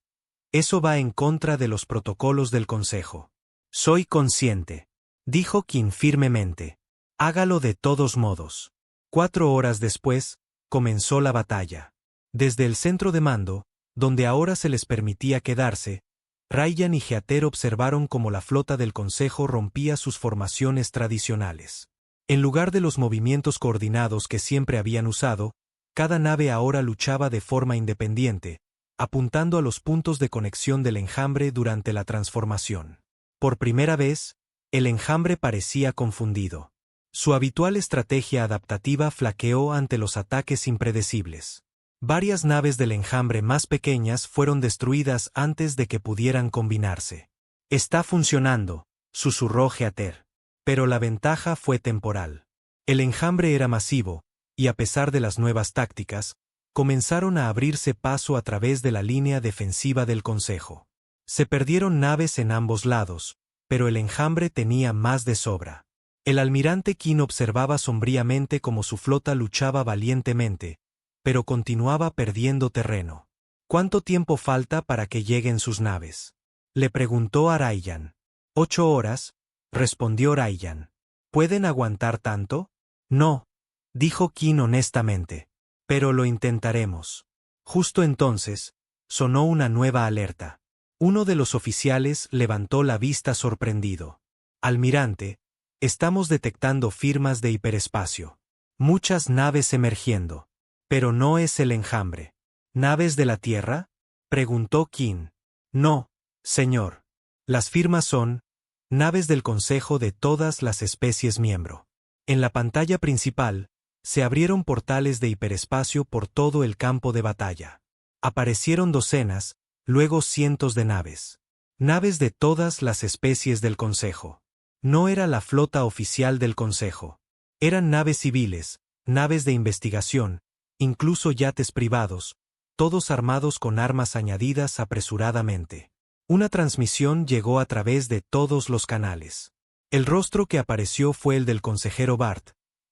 eso va en contra de los protocolos del Consejo. Soy consciente, dijo Kin firmemente. Hágalo de todos modos. 4 horas después, comenzó la batalla. Desde el centro de mando, donde ahora se les permitía quedarse, Ryan y Heather observaron cómo la flota del Consejo rompía sus formaciones tradicionales. En lugar de los movimientos coordinados que siempre habían usado, cada nave ahora luchaba de forma independiente, apuntando a los puntos de conexión del enjambre durante la transformación. Por primera vez, el enjambre parecía confundido. Su habitual estrategia adaptativa flaqueó ante los ataques impredecibles. Varias naves del enjambre más pequeñas fueron destruidas antes de que pudieran combinarse. Está funcionando, susurró Heather. Pero la ventaja fue temporal. El enjambre era masivo, y a pesar de las nuevas tácticas, comenzaron a abrirse paso a través de la línea defensiva del Consejo. Se perdieron naves en ambos lados, pero el enjambre tenía más de sobra. El almirante Kin observaba sombríamente cómo su flota luchaba valientemente, pero continuaba perdiendo terreno. ¿Cuánto tiempo falta para que lleguen sus naves? Le preguntó a Ryan. 8 horas, respondió Ryan. ¿Pueden aguantar tanto? No, dijo Kin honestamente. Pero lo intentaremos. Justo entonces, sonó una nueva alerta. Uno de los oficiales levantó la vista sorprendido. Almirante, estamos detectando firmas de hiperespacio. Muchas naves emergiendo. Pero no es el enjambre. ¿Naves de la Tierra? Preguntó Kin. No, señor. Las firmas son naves del Consejo de todas las especies miembro. En la pantalla principal, se abrieron portales de hiperespacio por todo el campo de batalla. Aparecieron docenas, luego cientos de naves. Naves de todas las especies del Consejo. No era la flota oficial del Consejo. Eran naves civiles, naves de investigación, incluso yates privados, todos armados con armas añadidas apresuradamente. Una transmisión llegó a través de todos los canales. El rostro que apareció fue el del consejero Bart,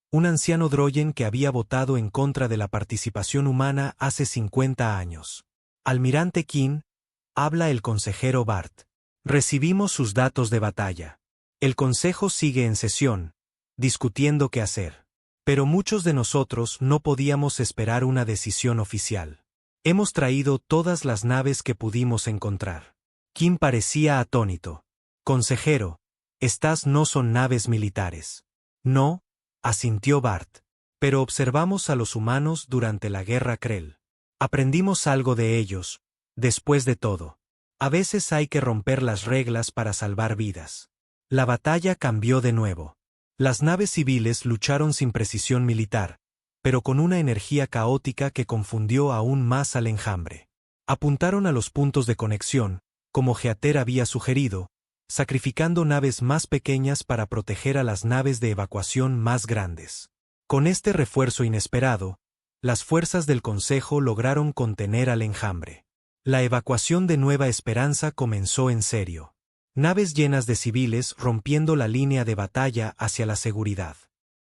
un anciano droiden que había votado en contra de la participación humana hace 50 años. Almirante Kin, habla el consejero Bart. Recibimos sus datos de batalla. El consejo sigue en sesión, discutiendo qué hacer. Pero muchos de nosotros no podíamos esperar una decisión oficial. Hemos traído todas las naves que pudimos encontrar. Kin parecía atónito. Consejero, estas no son naves militares. No, asintió Bart. Pero observamos a los humanos durante la guerra Krell. Aprendimos algo de ellos, después de todo. A veces hay que romper las reglas para salvar vidas. La batalla cambió de nuevo. Las naves civiles lucharon sin precisión militar, pero con una energía caótica que confundió aún más al enjambre. Apuntaron a los puntos de conexión, como Heather había sugerido, sacrificando naves más pequeñas para proteger a las naves de evacuación más grandes. Con este refuerzo inesperado, las fuerzas del Consejo lograron contener al enjambre. La evacuación de Nueva Esperanza comenzó en serio. Naves llenas de civiles rompiendo la línea de batalla hacia la seguridad.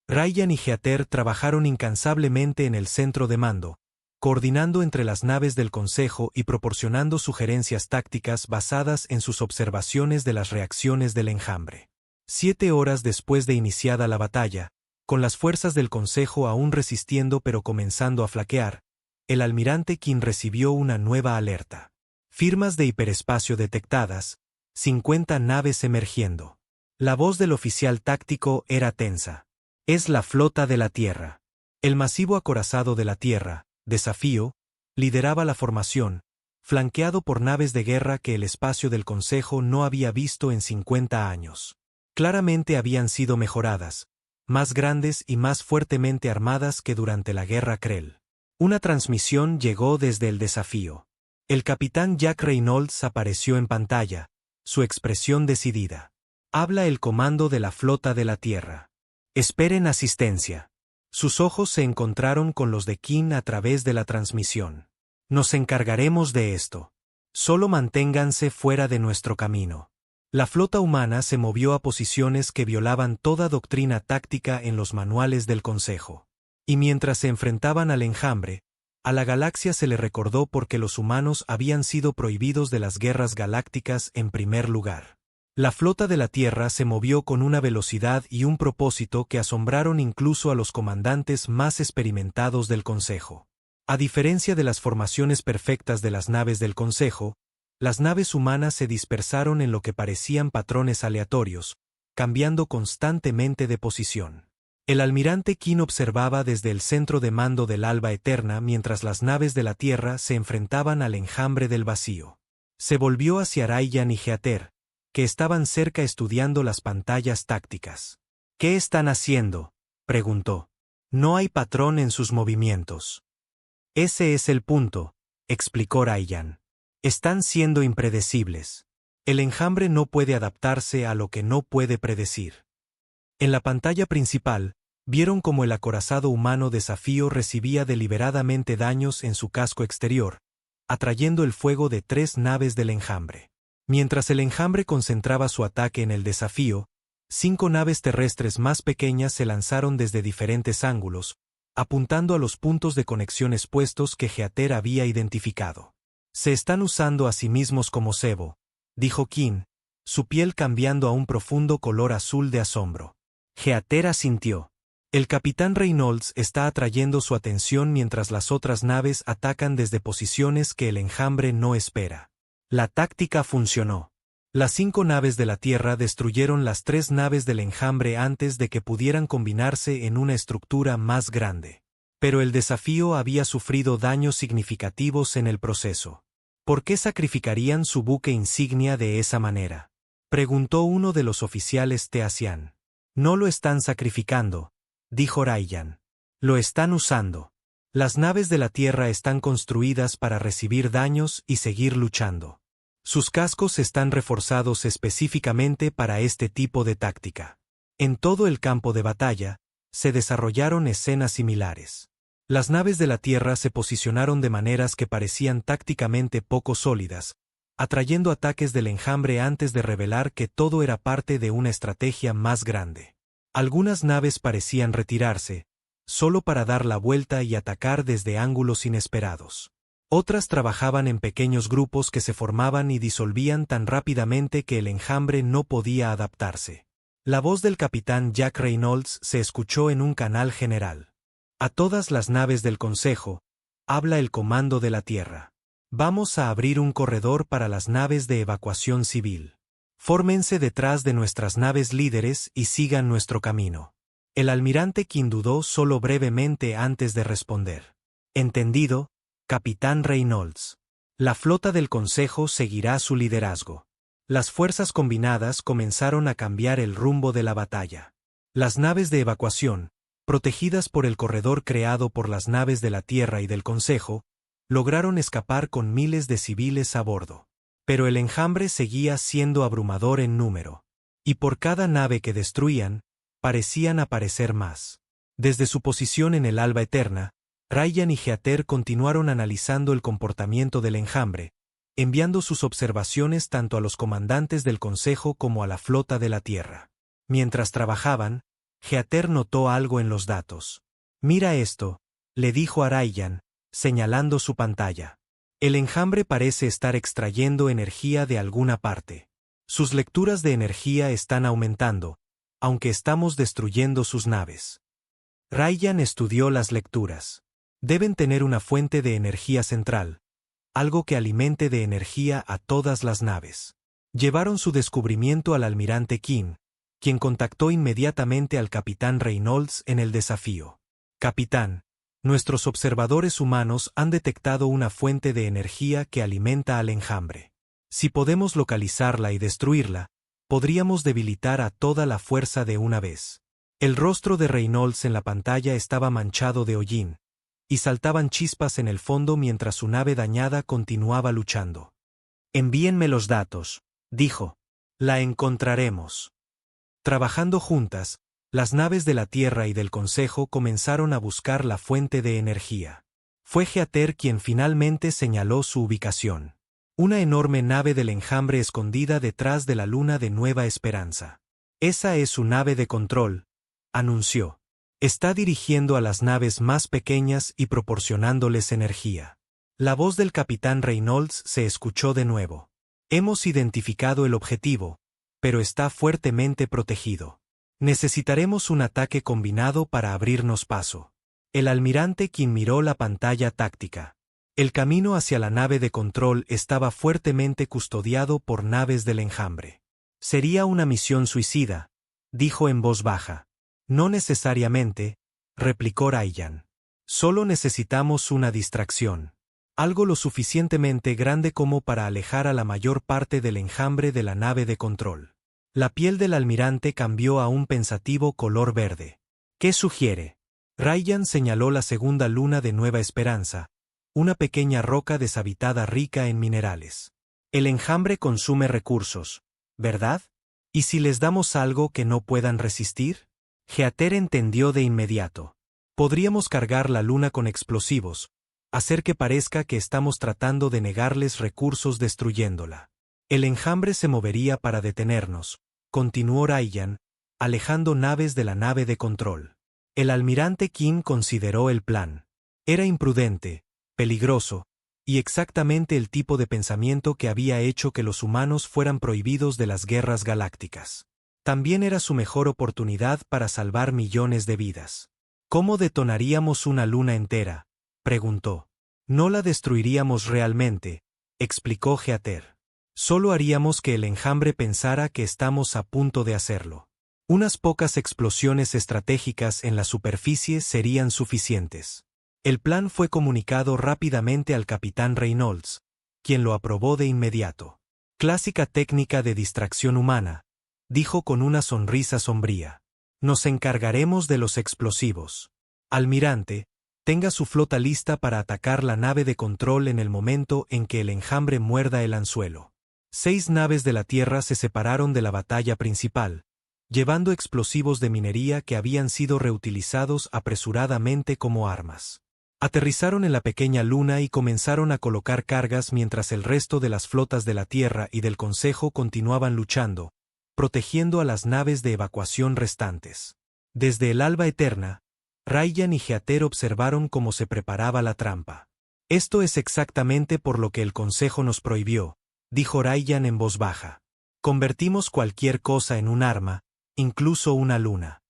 Ryan y Heather trabajaron incansablemente en el centro de mando, coordinando entre las naves del Consejo y proporcionando sugerencias tácticas basadas en sus observaciones de las reacciones del enjambre. 7 horas después de iniciada la batalla, con las fuerzas del Consejo aún resistiendo pero comenzando a flaquear, el almirante King recibió una nueva alerta. Firmas de hiperespacio detectadas, 50 naves emergiendo. La voz del oficial táctico era tensa. Es la flota de la Tierra. El masivo acorazado de la Tierra, Desafío, lideraba la formación, flanqueado por naves de guerra que el espacio del Consejo no había visto en 50 años. Claramente habían sido mejoradas, más grandes y más fuertemente armadas que durante la Guerra Krell. Una transmisión llegó desde el Desafío. El capitán Jack Reynolds apareció en pantalla, su expresión decidida. Habla el comando de la flota de la Tierra. Esperen asistencia. Sus ojos se encontraron con los de King a través de la transmisión. Nos encargaremos de esto. Solo manténganse fuera de nuestro camino. La flota humana se movió a posiciones que violaban toda doctrina táctica en los manuales del Consejo. Y mientras se enfrentaban al enjambre, a la galaxia se le recordó porque los humanos habían sido prohibidos de las guerras galácticas en primer lugar. La flota de la Tierra se movió con una velocidad y un propósito que asombraron incluso a los comandantes más experimentados del Consejo. A diferencia de las formaciones perfectas de las naves del Consejo, las naves humanas se dispersaron en lo que parecían patrones aleatorios, cambiando constantemente de posición. El almirante King observaba desde el centro de mando del Alba Eterna mientras las naves de la Tierra se enfrentaban al enjambre del vacío. Se volvió hacia Ryan y Heather, que estaban cerca estudiando las pantallas tácticas. ¿Qué están haciendo?, preguntó. No hay patrón en sus movimientos. Ese es el punto, explicó Ryan. Están siendo impredecibles. El enjambre no puede adaptarse a lo que no puede predecir. En la pantalla principal, vieron cómo el acorazado humano Desafío recibía deliberadamente daños en su casco exterior, atrayendo el fuego de 3 naves del enjambre. Mientras el enjambre concentraba su ataque en el Desafío, 5 naves terrestres más pequeñas se lanzaron desde diferentes ángulos, apuntando a los puntos de conexión expuestos que Heather había identificado. Se están usando a sí mismos como cebo, dijo King, su piel cambiando a un profundo color azul de asombro. Heather asintió. El capitán Reynolds está atrayendo su atención mientras las otras naves atacan desde posiciones que el enjambre no espera. La táctica funcionó. Las 5 naves de la Tierra destruyeron las 3 naves del enjambre antes de que pudieran combinarse en una estructura más grande. Pero el Desafío había sufrido daños significativos en el proceso. ¿Por qué sacrificarían su buque insignia de esa manera?, preguntó uno de los oficiales Teasian. No lo están sacrificando, dijo Ryan. Lo están usando. Las naves de la Tierra están construidas para recibir daños y seguir luchando. Sus cascos están reforzados específicamente para este tipo de táctica. En todo el campo de batalla, se desarrollaron escenas similares. Las naves de la Tierra se posicionaron de maneras que parecían tácticamente poco sólidas, atrayendo ataques del enjambre antes de revelar que todo era parte de una estrategia más grande. Algunas naves parecían retirarse, solo para dar la vuelta y atacar desde ángulos inesperados. Otras trabajaban en pequeños grupos que se formaban y disolvían tan rápidamente que el enjambre no podía adaptarse. La voz del capitán Jack Reynolds se escuchó en un canal general. A todas las naves del Consejo, habla el comando de la Tierra. Vamos a abrir un corredor para las naves de evacuación civil. Fórmense detrás de nuestras naves líderes y sigan nuestro camino. El almirante King dudó solo brevemente antes de responder. Entendido, capitán Reynolds. La flota del Consejo seguirá su liderazgo. Las fuerzas combinadas comenzaron a cambiar el rumbo de la batalla. Las naves de evacuación, protegidas por el corredor creado por las naves de la Tierra y del Consejo, lograron escapar con miles de civiles a bordo. Pero el enjambre seguía siendo abrumador en número. Y por cada nave que destruían, parecían aparecer más. Desde su posición en el Alba Eterna, Ryan y Heather continuaron analizando el comportamiento del enjambre, enviando sus observaciones tanto a los comandantes del Consejo como a la flota de la Tierra. Mientras trabajaban, Heather notó algo en los datos. Mira esto, le dijo a Ryan, señalando su pantalla. El enjambre parece estar extrayendo energía de alguna parte. Sus lecturas de energía están aumentando, aunque estamos destruyendo sus naves. Ryan estudió las lecturas. Deben tener una fuente de energía central, algo que alimente de energía a todas las naves. Llevaron su descubrimiento al almirante King, quien contactó inmediatamente al capitán Reynolds en el desafío. Capitán, nuestros observadores humanos han detectado una fuente de energía que alimenta al enjambre. Si podemos localizarla y destruirla, podríamos debilitar a toda la fuerza de una vez. El rostro de Reynolds en la pantalla estaba manchado de hollín, y saltaban chispas en el fondo mientras su nave dañada continuaba luchando. Envíenme los datos, dijo. La encontraremos. Trabajando juntas, las naves de la Tierra y del Consejo comenzaron a buscar la fuente de energía. Fue Geater quien finalmente señaló su ubicación. Una enorme nave del enjambre escondida detrás de la luna de Nueva Esperanza. Esa es su nave de control, anunció. Está dirigiendo a las naves más pequeñas y proporcionándoles energía. La voz del capitán Reynolds se escuchó de nuevo. Hemos identificado el objetivo, pero está fuertemente protegido. Necesitaremos un ataque combinado para abrirnos paso. El almirante King miró la pantalla táctica. El camino hacia la nave de control estaba fuertemente custodiado por naves del enjambre. Sería una misión suicida, dijo en voz baja. No necesariamente, replicó Ryan. Solo necesitamos una distracción. Algo lo suficientemente grande como para alejar a la mayor parte del enjambre de la nave de control. La piel del almirante cambió a un pensativo color verde. ¿Qué sugiere? Ryan señaló la segunda luna de Nueva Esperanza, una pequeña roca deshabitada rica en minerales. El enjambre consume recursos, ¿verdad? ¿Y si les damos algo que no puedan resistir? Geater entendió de inmediato. Podríamos cargar la luna con explosivos, hacer que parezca que estamos tratando de negarles recursos destruyéndola. El enjambre se movería para detenernos, continuó Ryan, alejando naves de la nave de control. El almirante King consideró el plan. Era imprudente, peligroso, y exactamente el tipo de pensamiento que había hecho que los humanos fueran prohibidos de las guerras galácticas. También era su mejor oportunidad para salvar millones de vidas. ¿Cómo detonaríamos una luna entera?, preguntó. No la destruiríamos realmente, explicó Geater. Solo haríamos que el enjambre pensara que estamos a punto de hacerlo. Unas pocas explosiones estratégicas en la superficie serían suficientes. El plan fue comunicado rápidamente al capitán Reynolds, quien lo aprobó de inmediato. Clásica técnica de distracción humana, dijo con una sonrisa sombría. Nos encargaremos de los explosivos. Almirante, tenga su flota lista para atacar la nave de control en el momento en que el enjambre muerda el anzuelo. 6 naves de la Tierra se separaron de la batalla principal, llevando explosivos de minería que habían sido reutilizados apresuradamente como armas. Aterrizaron en la pequeña luna y comenzaron a colocar cargas mientras el resto de las flotas de la Tierra y del Consejo continuaban luchando, protegiendo a las naves de evacuación restantes. Desde el alba eterna, Ryan y Geater observaron cómo se preparaba la trampa. Esto es exactamente por lo que el Consejo nos prohibió, dijo Ryan en voz baja. Convertimos cualquier cosa en un arma, incluso una luna.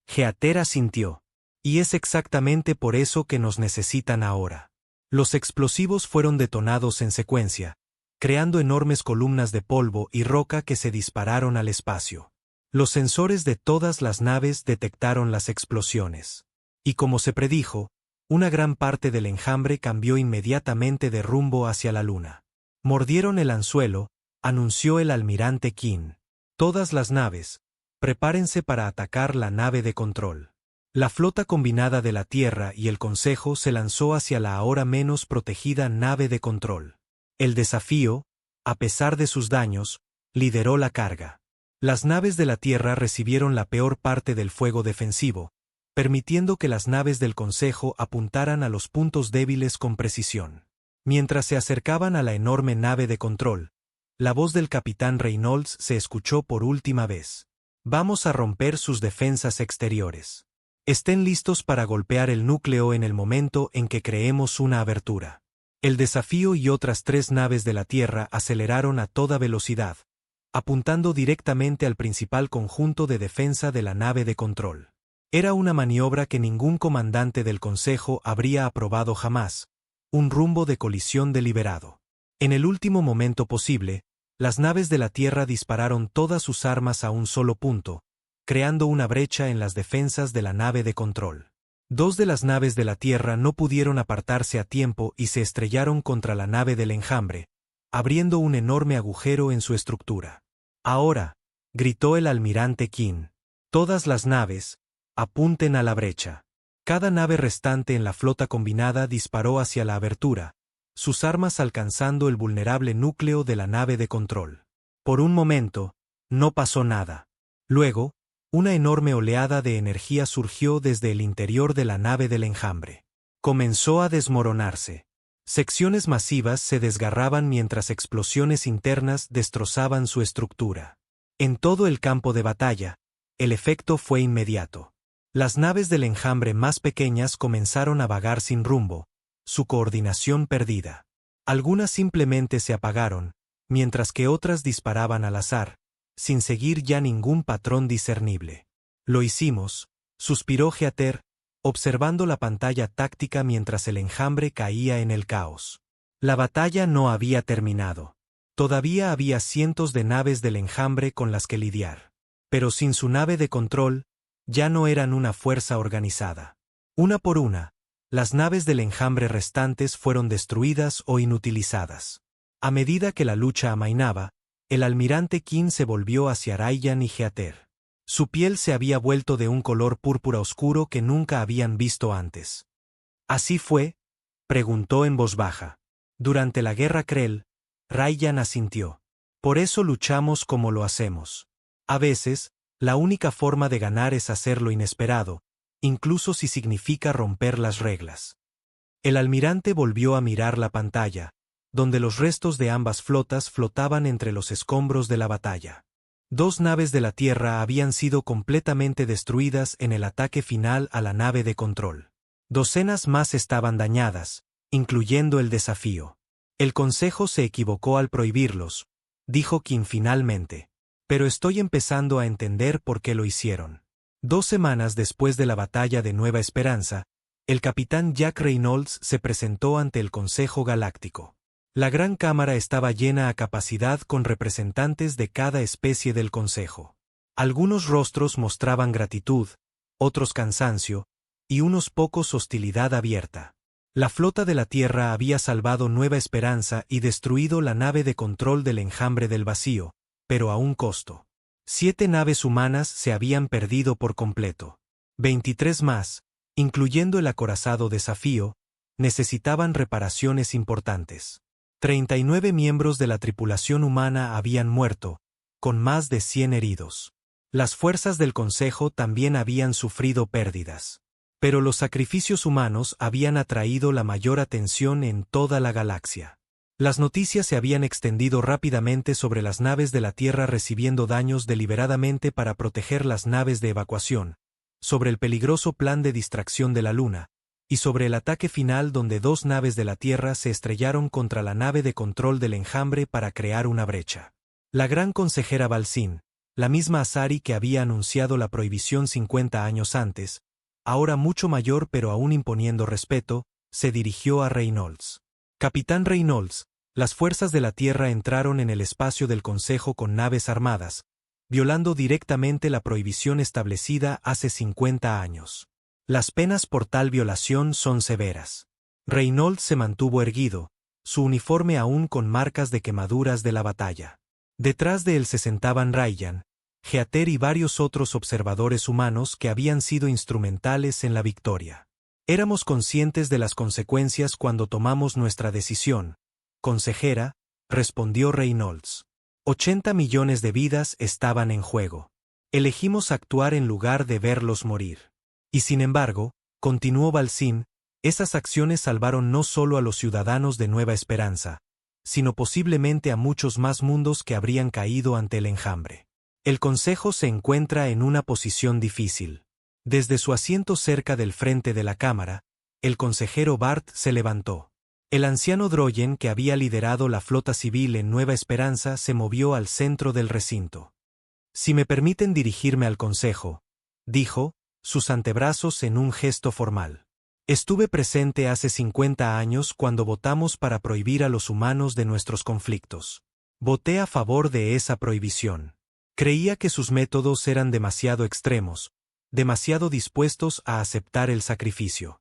Geater asintió. Y es exactamente por eso que nos necesitan ahora. Los explosivos fueron detonados en secuencia, creando enormes columnas de polvo y roca que se dispararon al espacio. Los sensores de todas las naves detectaron las explosiones. Y como se predijo, una gran parte del enjambre cambió inmediatamente de rumbo hacia la luna. Mordieron el anzuelo, anunció el almirante King. Todas las naves, prepárense para atacar la nave de control. La flota combinada de la Tierra y el Consejo se lanzó hacia la ahora menos protegida nave de control. El desafío, a pesar de sus daños, lideró la carga. Las naves de la Tierra recibieron la peor parte del fuego defensivo, permitiendo que las naves del Consejo apuntaran a los puntos débiles con precisión. Mientras se acercaban a la enorme nave de control, la voz del capitán Reynolds se escuchó por última vez. Vamos a romper sus defensas exteriores. Estén listos para golpear el núcleo en el momento en que creemos una abertura. El desafío y otras 3 naves de la Tierra aceleraron a toda velocidad, apuntando directamente al principal conjunto de defensa de la nave de control. Era una maniobra que ningún comandante del Consejo habría aprobado jamás, un rumbo de colisión deliberado. En el último momento posible, las naves de la Tierra dispararon todas sus armas a un solo punto, creando una brecha en las defensas de la nave de control. Dos de las naves de la Tierra no pudieron apartarse a tiempo y se estrellaron contra la nave del enjambre, abriendo un enorme agujero en su estructura. Ahora, gritó el almirante King. Todas las naves, apunten a la brecha. Cada nave restante en la flota combinada disparó hacia la abertura, sus armas alcanzando el vulnerable núcleo de la nave de control. Por un momento, no pasó nada. Luego, una enorme oleada de energía surgió desde el interior de la nave del enjambre. Comenzó a desmoronarse. Secciones masivas se desgarraban mientras explosiones internas destrozaban su estructura. En todo el campo de batalla, el efecto fue inmediato. Las naves del enjambre más pequeñas comenzaron a vagar sin rumbo, su coordinación perdida. Algunas simplemente se apagaron, mientras que otras disparaban al azar, sin seguir ya ningún patrón discernible. Lo hicimos, suspiró Heather, observando la pantalla táctica mientras el enjambre caía en el caos. La batalla no había terminado. Todavía había cientos de naves del enjambre con las que lidiar. Pero sin su nave de control, ya no eran una fuerza organizada. Una por una, las naves del enjambre restantes fueron destruidas o inutilizadas. A medida que la lucha amainaba, el almirante King se volvió hacia Ryan y Heather. Su piel se había vuelto de un color púrpura oscuro que nunca habían visto antes. ¿Así fue?, preguntó en voz baja. Durante la guerra Krell, Ryan asintió. Por eso luchamos como lo hacemos. A veces, la única forma de ganar es hacer lo inesperado, incluso si significa romper las reglas. El almirante volvió a mirar la pantalla, donde los restos de ambas flotas flotaban entre los escombros de la batalla. Dos naves de la Tierra habían sido completamente destruidas en el ataque final a la nave de control. Docenas más estaban dañadas, incluyendo el desafío. El Consejo se equivocó al prohibirlos, dijo King finalmente. Pero estoy empezando a entender por qué lo hicieron. 2 semanas después de la batalla de Nueva Esperanza, el capitán Jack Reynolds se presentó ante el Consejo Galáctico. La Gran Cámara estaba llena a capacidad con representantes de cada especie del Consejo. Algunos rostros mostraban gratitud, otros cansancio, y unos pocos hostilidad abierta. La flota de la Tierra había salvado Nueva Esperanza y destruido la nave de control del enjambre del vacío, pero a un costo. 7 naves humanas se habían perdido por completo. 23 más, incluyendo el acorazado Desafío, necesitaban reparaciones importantes. 39 miembros de la tripulación humana habían muerto, con más de 100 heridos. Las fuerzas del Consejo también habían sufrido pérdidas. Pero los sacrificios humanos habían atraído la mayor atención en toda la galaxia. Las noticias se habían extendido rápidamente sobre las naves de la Tierra recibiendo daños deliberadamente para proteger las naves de evacuación, sobre el peligroso plan de distracción de la Luna, y sobre el ataque final donde 2 naves de la Tierra se estrellaron contra la nave de control del enjambre para crear una brecha. La gran consejera Balsin, la misma Asari que había anunciado la prohibición 50 años antes, ahora mucho mayor pero aún imponiendo respeto, se dirigió a Reynolds. Capitán Reynolds, las fuerzas de la Tierra entraron en el espacio del Consejo con naves armadas, violando directamente la prohibición establecida hace 50 años. Las penas por tal violación son severas. Reynolds se mantuvo erguido, su uniforme aún con marcas de quemaduras de la batalla. Detrás de él se sentaban Ryan, Heather y varios otros observadores humanos que habían sido instrumentales en la victoria. Éramos conscientes de las consecuencias cuando tomamos nuestra decisión, consejera, respondió Reynolds. 80 millones de vidas estaban en juego. Elegimos actuar en lugar de verlos morir. Y sin embargo, continuó Balsin, esas acciones salvaron no solo a los ciudadanos de Nueva Esperanza, sino posiblemente a muchos más mundos que habrían caído ante el enjambre. El Consejo se encuentra en una posición difícil. Desde su asiento cerca del frente de la cámara, el consejero Bart se levantó. El anciano Droyen, que había liderado la flota civil en Nueva Esperanza, se movió al centro del recinto. Si me permiten dirigirme al consejo, dijo, sus antebrazos en un gesto formal. Estuve presente hace 50 años cuando votamos para prohibir a los humanos de nuestros conflictos. Voté a favor de esa prohibición. Creía que sus métodos eran demasiado extremos, demasiado dispuestos a aceptar el sacrificio.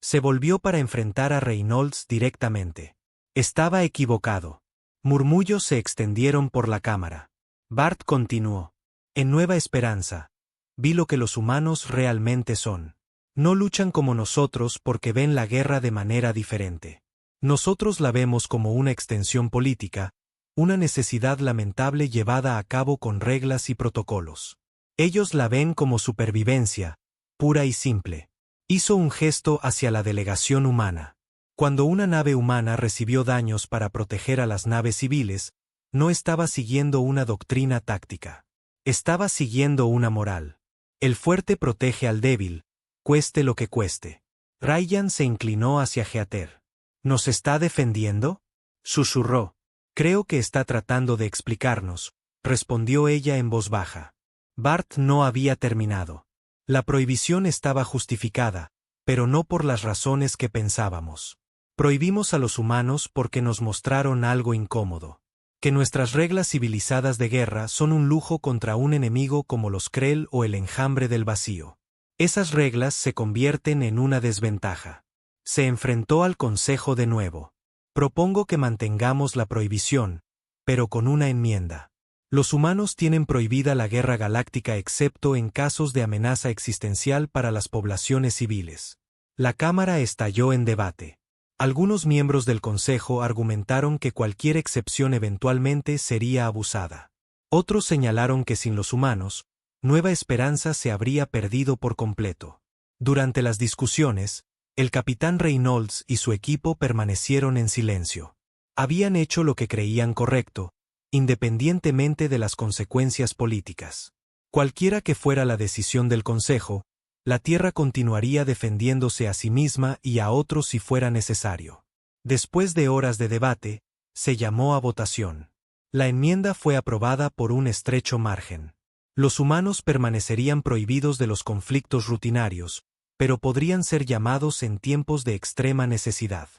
Se volvió para enfrentar a Reynolds directamente. Estaba equivocado. Murmullos se extendieron por la cámara. Bart continuó. En Nueva Esperanza, vi lo que los humanos realmente son. No luchan como nosotros porque ven la guerra de manera diferente. Nosotros la vemos como una extensión política, una necesidad lamentable llevada a cabo con reglas y protocolos. Ellos la ven como supervivencia, pura y simple. Hizo un gesto hacia la delegación humana. Cuando una nave humana recibió daños para proteger a las naves civiles, no estaba siguiendo una doctrina táctica. Estaba siguiendo una moral. El fuerte protege al débil, cueste lo que cueste. Ryan se inclinó hacia Heather. ¿Nos está defendiendo?, susurró. Creo que está tratando de explicarnos, respondió ella en voz baja. Bart no había terminado. La prohibición estaba justificada, pero no por las razones que pensábamos. Prohibimos a los humanos porque nos mostraron algo incómodo. Que nuestras reglas civilizadas de guerra son un lujo contra un enemigo como los Krell o el enjambre del vacío. Esas reglas se convierten en una desventaja. Se enfrentó al Consejo de nuevo. Propongo que mantengamos la prohibición, pero con una enmienda. Los humanos tienen prohibida la guerra galáctica excepto en casos de amenaza existencial para las poblaciones civiles. La Cámara estalló en debate. Algunos miembros del Consejo argumentaron que cualquier excepción eventualmente sería abusada. Otros señalaron que sin los humanos, Nueva Esperanza se habría perdido por completo. Durante las discusiones, el capitán Reynolds y su equipo permanecieron en silencio. Habían hecho lo que creían correcto, independientemente de las consecuencias políticas. Cualquiera que fuera la decisión del Consejo, la Tierra continuaría defendiéndose a sí misma y a otros si fuera necesario. Después de horas de debate, se llamó a votación. La enmienda fue aprobada por un estrecho margen. Los humanos permanecerían prohibidos de los conflictos rutinarios, pero podrían ser llamados en tiempos de extrema necesidad.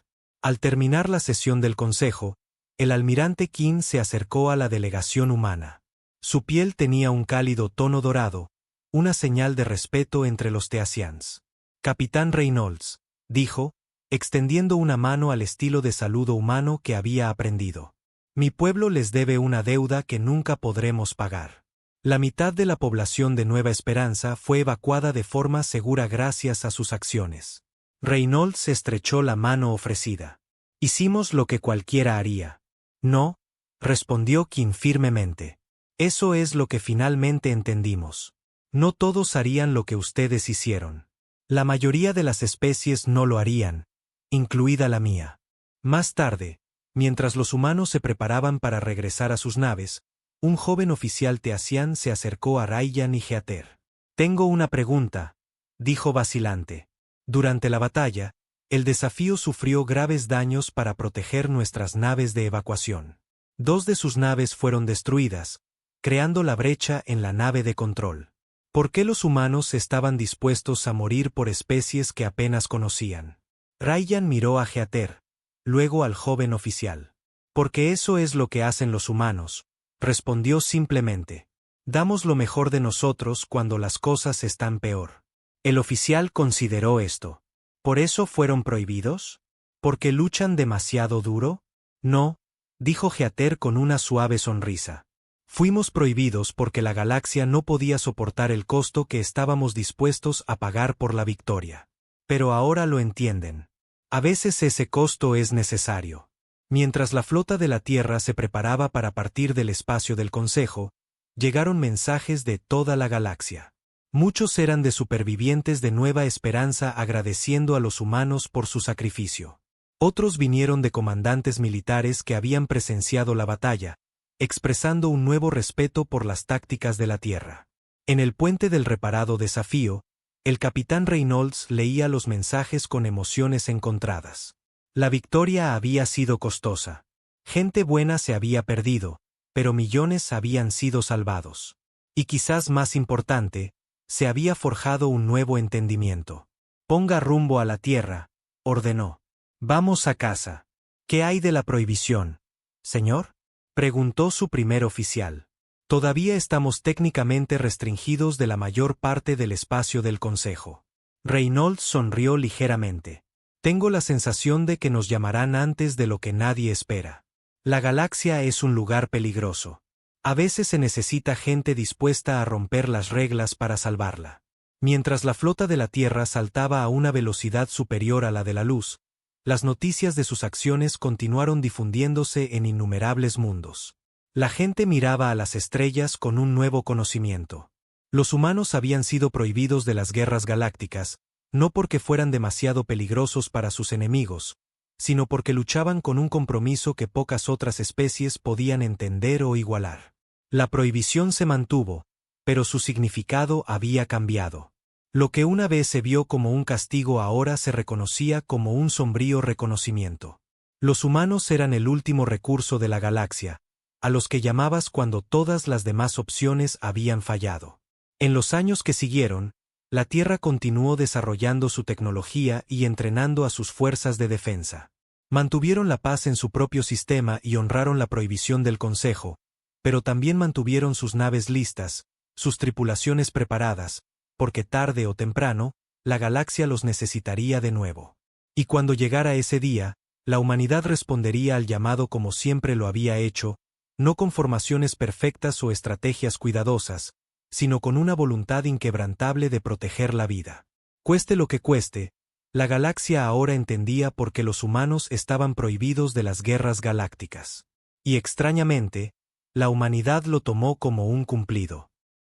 Al terminar la sesión del Consejo, el almirante King se acercó a la delegación humana. Su piel tenía un cálido tono dorado, una señal de respeto entre los Teasians. Capitán Reynolds, dijo, extendiendo una mano al estilo de saludo humano que había aprendido. Mi pueblo les debe una deuda que nunca podremos pagar. La mitad de la población de Nueva Esperanza fue evacuada de forma segura gracias a sus acciones. Reynolds estrechó la mano ofrecida. Hicimos lo que cualquiera haría. No, respondió King firmemente. Eso es lo que finalmente entendimos. No todos harían lo que ustedes hicieron. La mayoría de las especies no lo harían, incluida la mía. Más tarde, mientras los humanos se preparaban para regresar a sus naves, un joven oficial teasian se acercó a Ryan y Heather. Tengo una pregunta, dijo vacilante. Durante la batalla, el desafío sufrió graves daños para proteger nuestras naves de evacuación. 2 de sus naves fueron destruidas, creando la brecha en la nave de control. ¿Por qué los humanos estaban dispuestos a morir por especies que apenas conocían? Ryan miró a Heather, luego al joven oficial. Porque eso es lo que hacen los humanos, respondió simplemente. Damos lo mejor de nosotros cuando las cosas están peor. El oficial consideró esto. ¿Por eso fueron prohibidos? ¿Porque luchan demasiado duro? No, dijo Heather con una suave sonrisa. Fuimos prohibidos porque la galaxia no podía soportar el costo que estábamos dispuestos a pagar por la victoria. Pero ahora lo entienden. A veces ese costo es necesario. Mientras la flota de la Tierra se preparaba para partir del espacio del Consejo, llegaron mensajes de toda la galaxia. Muchos eran de supervivientes de Nueva Esperanza agradeciendo a los humanos por su sacrificio. Otros vinieron de comandantes militares que habían presenciado la batalla, expresando un nuevo respeto por las tácticas de la Tierra. En el puente del reparado desafío, el capitán Reynolds leía los mensajes con emociones encontradas. La victoria había sido costosa. Gente buena se había perdido, pero millones habían sido salvados. Y quizás más importante, se había forjado un nuevo entendimiento. Ponga rumbo a la tierra, ordenó. Vamos a casa. ¿Qué hay de la prohibición, señor?, preguntó su primer oficial. Todavía estamos técnicamente restringidos de la mayor parte del espacio del Consejo. Reynolds sonrió ligeramente. Tengo la sensación de que nos llamarán antes de lo que nadie espera. La galaxia es un lugar peligroso. A veces se necesita gente dispuesta a romper las reglas para salvarla. Mientras la flota de la Tierra saltaba a una velocidad superior a la de la luz, las noticias de sus acciones continuaron difundiéndose en innumerables mundos. La gente miraba a las estrellas con un nuevo conocimiento. Los humanos habían sido prohibidos de las guerras galácticas, no porque fueran demasiado peligrosos para sus enemigos, sino porque luchaban con un compromiso que pocas otras especies podían entender o igualar. La prohibición se mantuvo, pero su significado había cambiado. Lo que una vez se vio como un castigo ahora se reconocía como un sombrío reconocimiento. Los humanos eran el último recurso de la galaxia, a los que llamabas cuando todas las demás opciones habían fallado. En los años que siguieron, la Tierra continuó desarrollando su tecnología y entrenando a sus fuerzas de defensa. Mantuvieron la paz en su propio sistema y honraron la prohibición del Consejo, pero también mantuvieron sus naves listas, sus tripulaciones preparadas, porque tarde o temprano, la galaxia los necesitaría de nuevo. Y cuando llegara ese día, la humanidad respondería al llamado como siempre lo había hecho, no con formaciones perfectas o estrategias cuidadosas, sino con una voluntad inquebrantable de proteger la vida. Cueste lo que cueste, la galaxia ahora entendía por qué los humanos estaban prohibidos de las guerras galácticas. Y extrañamente, la humanidad lo tomó como un cumplido.